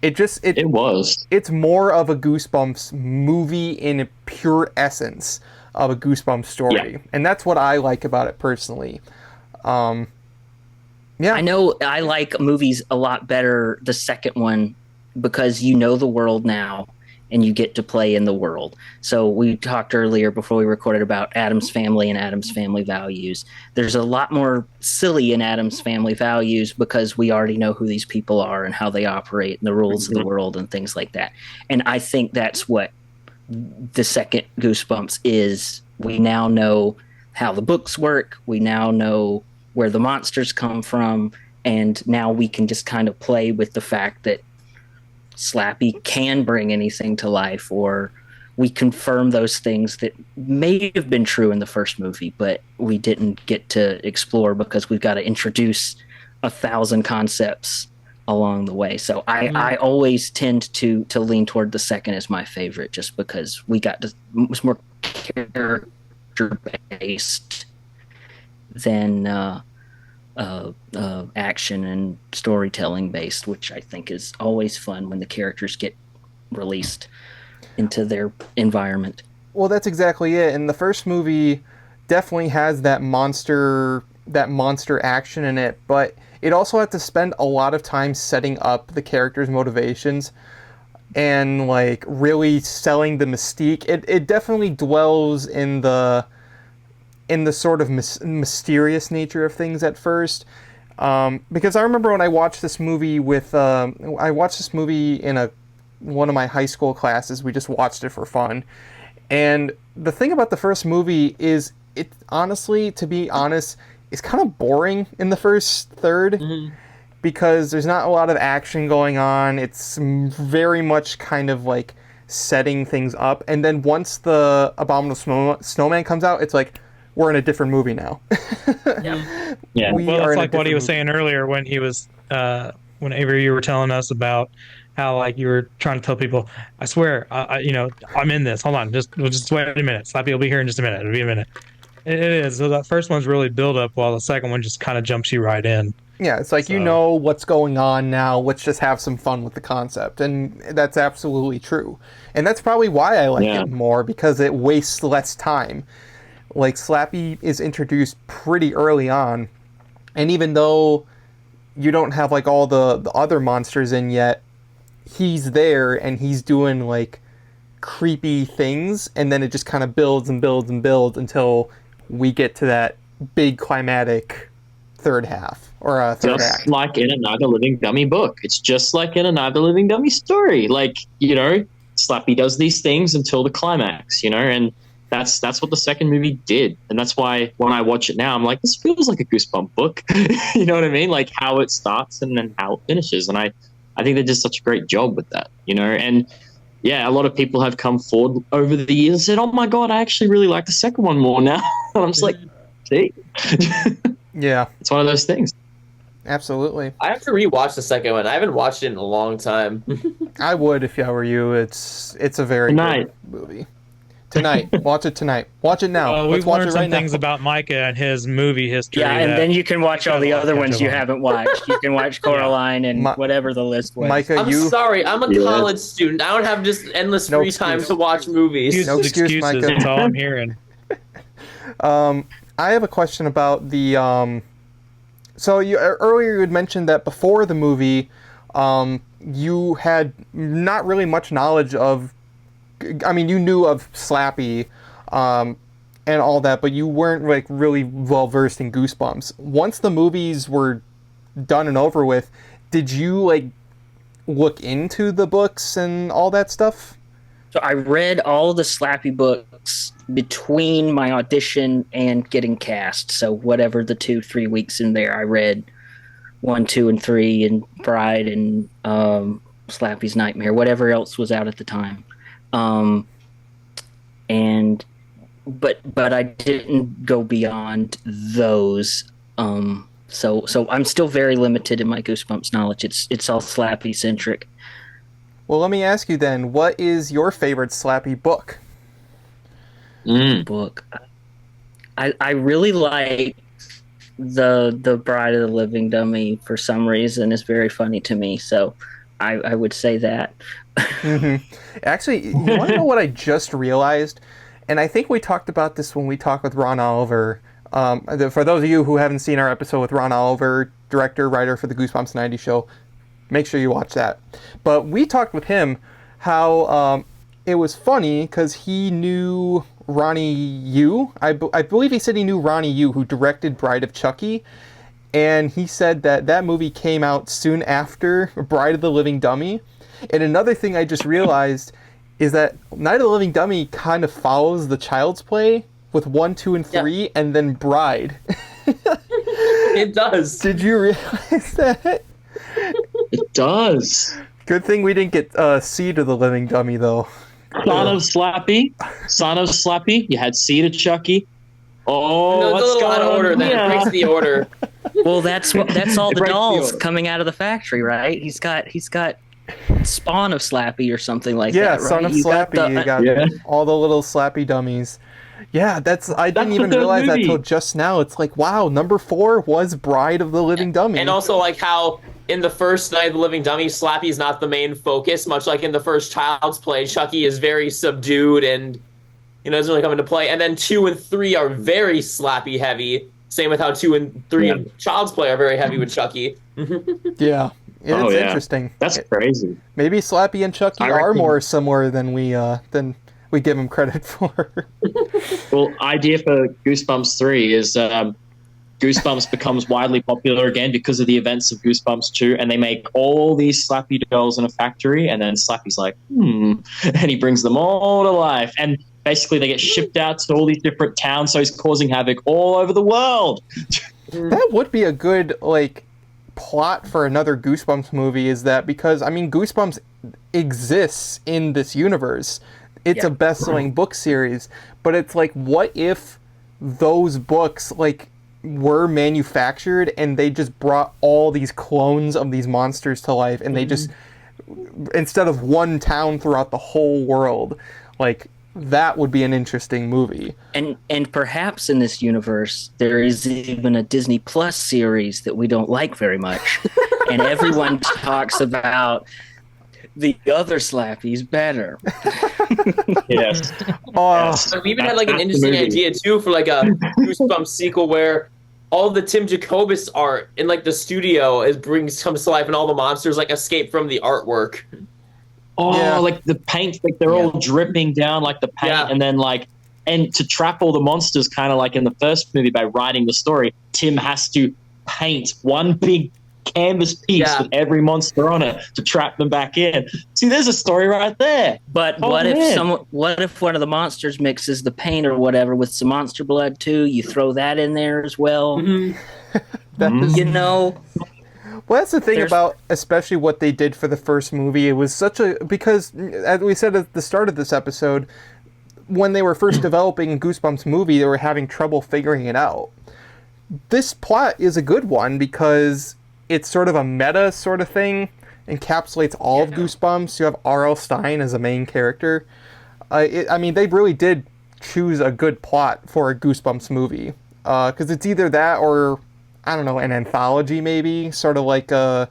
it's more of a Goosebumps movie in a pure essence of a Goosebumps story. And that's what I like about it personally. I know I like movies a lot better, the second one, because you know the world now and you get to play in the world. So we talked earlier before we recorded about Addams Family and Addams Family Values. There's a lot more silly in Addams Family Values because we already know who these people are and how they operate and the rules of the world and things like that. And I think that's what the second Goosebumps is. We now know how the books work. We now know where the monsters come from. And now we can just kind of play with the fact that Slappy can bring anything to life, or we confirm those things that may have been true in the first movie, but we didn't get to explore because we've got to introduce 1,000 concepts along the way. So I always tend to lean toward the second as my favorite, just because we got to, it was more character based than action and storytelling based, which I think is always fun when the characters get released into their environment. Well, that's exactly it. And the first movie definitely has that monster action in it, but it also had to spend a lot of time setting up the characters' motivations and like really selling the mystique. It definitely dwells in the sort of mysterious nature of things at first, because I remember when I watched this movie in one of my high school classes. We just watched it for fun, and the thing about the first movie is it honestly, to be honest, is kind of boring in the first third. because there's not a lot of action going on. It's very much kind of like setting things up, and then once the Abominable Snowman comes out, it's like we're in a different movie now. Yeah. Well, it's like what he was saying earlier when he was when Avery, you were telling us about how like you were trying to tell people, I swear, I'm in this. Hold on, we'll just wait a minute. Slappy will be here in just a minute. It'll be a minute. It is. So that first one's really build up, while the second one just kind of jumps you right in. Yeah, it's like, you know what's going on now. Let's just have some fun with the concept. And that's absolutely true. And that's probably why I like it more, because it wastes less time. Like, Slappy is introduced pretty early on. And even though you don't have, like, all the other monsters in yet, he's there and he's doing, like, creepy things. And then it just kind of builds and builds and builds until we get to that big climatic third half, or a third act. Just like in a Neither Living Dummy book. It's just like in a Neither Living Dummy story. Like, Slappy does these things until the climax, and that's what the second movie did. And that's why when I watch it now, I'm like, this feels like a Goosebump book. You know what I mean? Like how it starts and then how it finishes. And I think they did such a great job with that, and yeah, a lot of people have come forward over the years and said, oh my God, I actually really like the second one more now. And I'm just like, see? Yeah. It's one of those things. Absolutely. I have to rewatch the second one. I haven't watched it in a long time. I would if I were you. It's a very good movie. Tonight. Watch it tonight. Watch it now. We've learned some things about Micah and his movie history. Yeah, and then you can watch all the other ones you haven't watched. You can watch Coraline and whatever the list was. Micah, I'm sorry. I'm a college student. I don't have just endless free time to watch movies. No excuse, Micah. That's all I'm hearing. I have a question about the... So earlier you had mentioned that before the movie, you had not really much knowledge of... I mean, you knew of Slappy and all that, but you weren't like really well versed in Goosebumps. Once the movies were done and over with, did you like look into the books and all that stuff? So I read all the Slappy books between my audition and getting cast. So whatever the 2-3 weeks in there, I read 1, 2, and 3, and Bride, and Slappy's Nightmare, whatever else was out at the time. But I didn't go beyond those. So I'm still very limited in my Goosebumps knowledge. It's all Slappy centric. Well, let me ask you then, what is your favorite Slappy book? Book. I really like the Bride of the Living Dummy for some reason. It's very funny to me, so I would say that. Mm-hmm. Actually, you want to know what I just realized? And I think we talked about this when we talked with Ron Oliver. For those of you who haven't seen our episode with Ron Oliver, director, writer for the Goosebumps 90 show, make sure you watch that. But we talked with him how it was funny because he knew Ronnie Yu. I believe he said he knew Ronnie Yu, who directed Bride of Chucky. And he said that movie came out soon after Bride of the Living Dummy. And another thing I just realized is that Night of the Living Dummy kind of follows the Child's Play with 1, 2, and 3, and then Bride. It does. Did you realize that? It does. Good thing we didn't get Seed of the Living Dummy, though. Son of Slappy. You had Seed of Chucky. Oh, no, it's a little out of order. That breaks the order. Well, that's all the dolls coming out of the factory, right? He's got Spawn of Slappy or something like that. Yeah, right? Son of Slappy. You got all the little Slappy dummies. Yeah, I didn't even realize that till just now. It's like, wow, number 4 was Bride of the Living Dummy. And also like how in the first Night of the Living Dummy, Slappy's not the main focus, much like in the first Child's Play. Chucky is very subdued and doesn't really come into play. And then 2 and 3 are very Slappy heavy. Same with how 2 and 3 in Child's Play are very heavy with Chucky. Yeah. It's interesting. That's crazy. Maybe Slappy and Chucky are more similar than we give them credit for. Well, idea for Goosebumps 3 is Goosebumps becomes widely popular again because of the events of Goosebumps 2, and they make all these Slappy dolls in a factory, and then Slappy's like, and he brings them all to life. And basically they get shipped out to all these different towns, so he's causing havoc all over the world. That would be a good, plot for another Goosebumps movie is that because, I mean, Goosebumps exists in this universe. It's a best-selling book series, but it's like, what if those books, like, were manufactured and they just brought all these clones of these monsters to life, and they just, instead of one town throughout the whole world, like, that would be an interesting movie. And perhaps in this universe there is even a Disney Plus series that we don't like very much, and everyone talks about the other Slappy's better. Yes. We even had like an interesting idea too for like a Goosebumps sequel where all the Tim Jacobus art in like the studio comes to life, and all the monsters like escape from the artwork. Like the paint, like they're all dripping down like the paint, and then like, and to trap all the monsters, kind of like in the first movie by writing the story, Tim has to paint one big canvas piece with every monster on it to trap them back in. See, there's a story right there. But what if one of the monsters mixes the paint or whatever with some monster blood too? You throw that in there as well. You know. Well, that's the thing about especially what they did for the first movie. It was because, as we said at the start of this episode, when they were first developing Goosebumps movie, they were having trouble figuring it out. This plot is a good one because it's sort of a meta sort of thing, encapsulates all of Goosebumps. You have R.L. Stine as a main character. I mean, they really did choose a good plot for a Goosebumps movie, because it's either that or, I don't know, an anthology maybe, sort of like a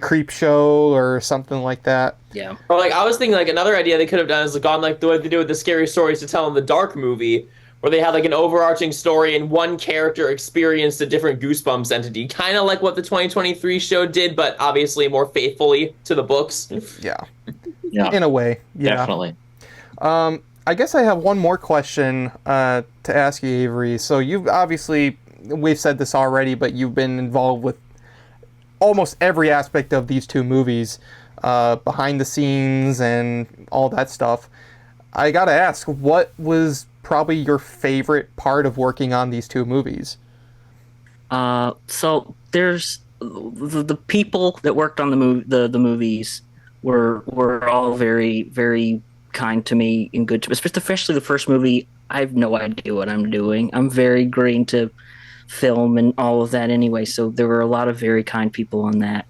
Creep Show or something like that. Yeah. Or like I was thinking like another idea they could have done is gone like the way they do with the Scary Stories to Tell in the Dark movie, where they had like an overarching story and one character experienced a different Goosebumps entity, kind of like what the 2023 show did, but obviously more faithfully to the books. Yeah. In a way. Yeah. Definitely. I guess I have one more question to ask you, Avery. So you've obviously, we've said this already, but you've been involved with almost every aspect of these two movies, behind the scenes and all that stuff. I gotta ask, what was probably your favorite part of working on these two movies? So there's the people that worked on the movies were all very, very kind to me and good to me, especially the first movie. I have no idea what I'm doing. I'm very green to film and all of that anyway, so there were a lot of very kind people on that.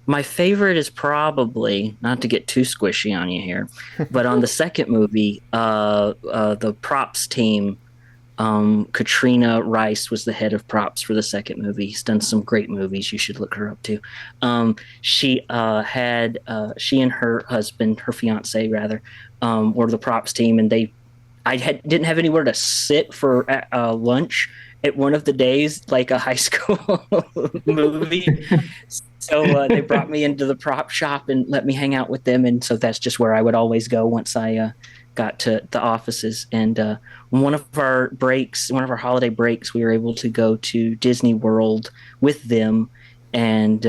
My favorite is probably, not to get too squishy on you here, but on the second movie, the props team, Katrina Rice was the head of props for the second movie. She's done some great movies. You should look her up too. She and her husband, her fiance rather, were the props team, and didn't have anywhere to sit for lunch at one of the days, like a high school movie. So they brought me into the prop shop and let me hang out with them. And so that's just where I would always go once I got to the offices. And one of our holiday breaks, we were able to go to Disney World with them. And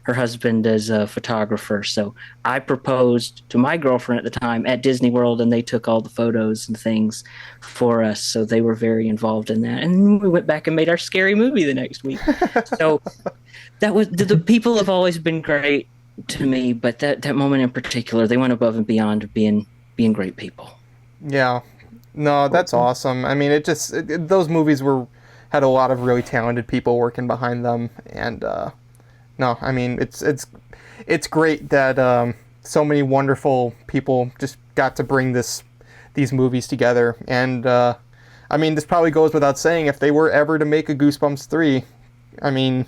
her husband is a photographer. So I proposed to my girlfriend at the time at Disney World, and they took all the photos and things for us. So they were very involved in that. And we went back and made our scary movie the next week. So that was, the people have always been great to me, but that moment in particular, they went above and beyond being great people. Yeah. No, that's awesome. I mean, those movies had a lot of really talented people working behind them, and no, I mean, it's great that so many wonderful people just got to bring these movies together. And I mean, this probably goes without saying, if they were ever to make a Goosebumps 3, I mean,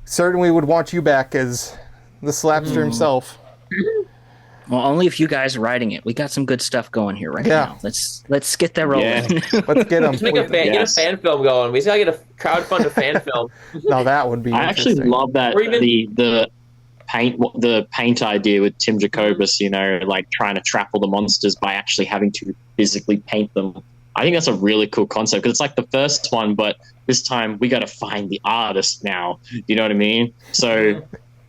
certainly would want you back as the Slapster himself. Well, only if you guys are writing it. We got some good stuff going here now. Let's get that rolling. Yeah. Let's get them. Get a fan film going. We just gotta get a crowdfund a fan film. No, that would be. I actually love that the paint idea with Tim Jacobus. You know, like trying to trap all the monsters by actually having to physically paint them. I think that's a really cool concept because it's like the first one, but this time we got to find the artist now. You know what I mean? So.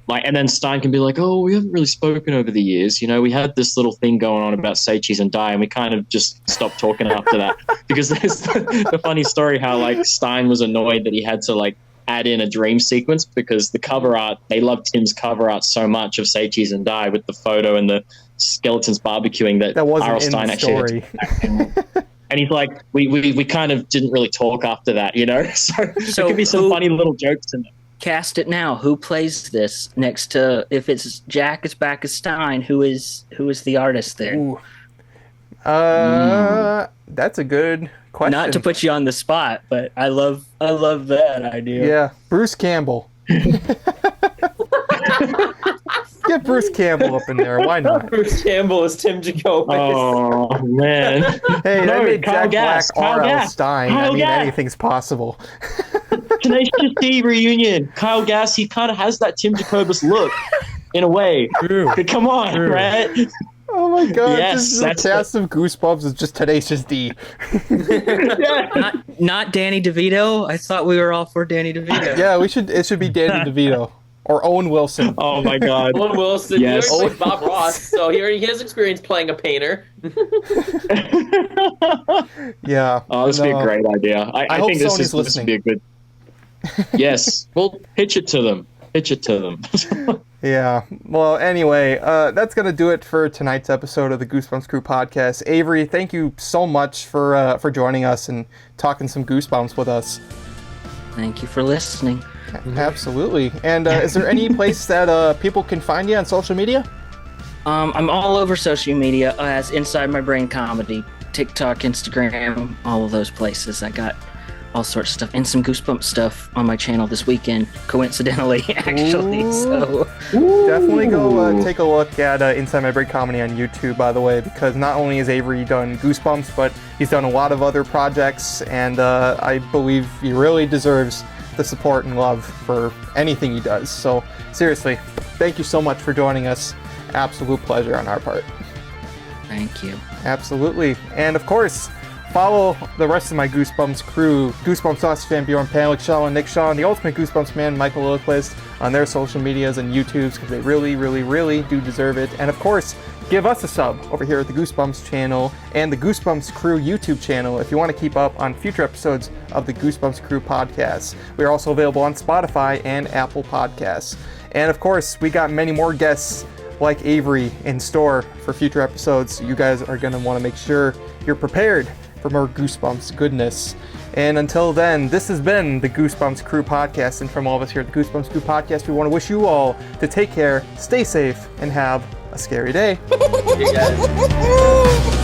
Like, and then Stein can be like, oh, we haven't really spoken over the years. You know, we had this little thing going on about Say Cheese and Die, and we kind of just stopped talking after that. Because there's the funny story how, like, Stein was annoyed that he had to, like, add in a dream sequence, because the cover art, they love Tim's cover art so much of Say Cheese and Die with the photo and the skeletons barbecuing that wasn't R.L. in Stine the actually story. and he's like, we kind of didn't really talk after that, you know? So there could be some funny little jokes in there. Cast it now. Who plays this next to, if it's Jack as back as Stein, who is the artist there? Ooh. That's a good question. Not to put you on the spot, but I love that idea. Yeah, Bruce Campbell. Get Bruce Campbell up in there. Why not? Bruce Campbell is Tim Jacobus. Oh, man. Hey, that made Jack Black R.L. Stein. Kyle Gass. Anything's possible. Tenacious D reunion. Kyle Gass, he kind of has that Tim Jacobus look, in a way. True. Come on, True. right? Oh my God! Yes, the cast of Goosebumps is just Tenacious D. Not Danny DeVito. I thought we were all for Danny DeVito. Yeah, it should be Danny DeVito or Owen Wilson. Oh my God. Owen Wilson. Yes. He already plays Bob Ross, so he already has experience playing a painter. Yeah. Oh, this would be a great idea. I think this would be a good. Yes. Well, pitch it to them. Yeah. Well, anyway, that's going to do it for tonight's episode of the Goosebumps Crew Podcast. Avery, thank you so much for joining us and talking some Goosebumps with us. Thank you for listening. Absolutely. And is there any place that people can find you on social media? I'm all over social media as Inside My Brain Comedy, TikTok, Instagram, all of those places. I got all sorts of stuff and some Goosebumps stuff on my channel this weekend, coincidentally, actually. Ooh. So definitely go take a look at Inside My Brain Comedy on YouTube, by the way, because not only has Avery done Goosebumps, but he's done a lot of other projects, and I believe he really deserves the support and love for anything he does. So seriously, thank you so much for joining us. Absolute pleasure on our part. thank you. Absolutely. And of course, follow the rest of my Goosebumps crew, Goosebumps Sausage Fan, Bjorn Panic, Shaw, and Nick Shaw, and the Ultimate Goosebumps Man, Michael Lillquist, on their social medias and YouTubes, because they really, really, really do deserve it. And of course, give us a sub over here at the Goosebumps channel and the Goosebumps Crew YouTube channel if you want to keep up on future episodes of the Goosebumps Crew podcast. We are also available on Spotify and Apple Podcasts. And of course, we got many more guests like Avery in store for future episodes. You guys are going to want to make sure you're prepared for more Goosebumps goodness. And until then, this has been the Goosebumps Crew Podcast. And from all of us here at the Goosebumps Crew Podcast, we want to wish you all to take care, stay safe, and have a scary day. Hey guys.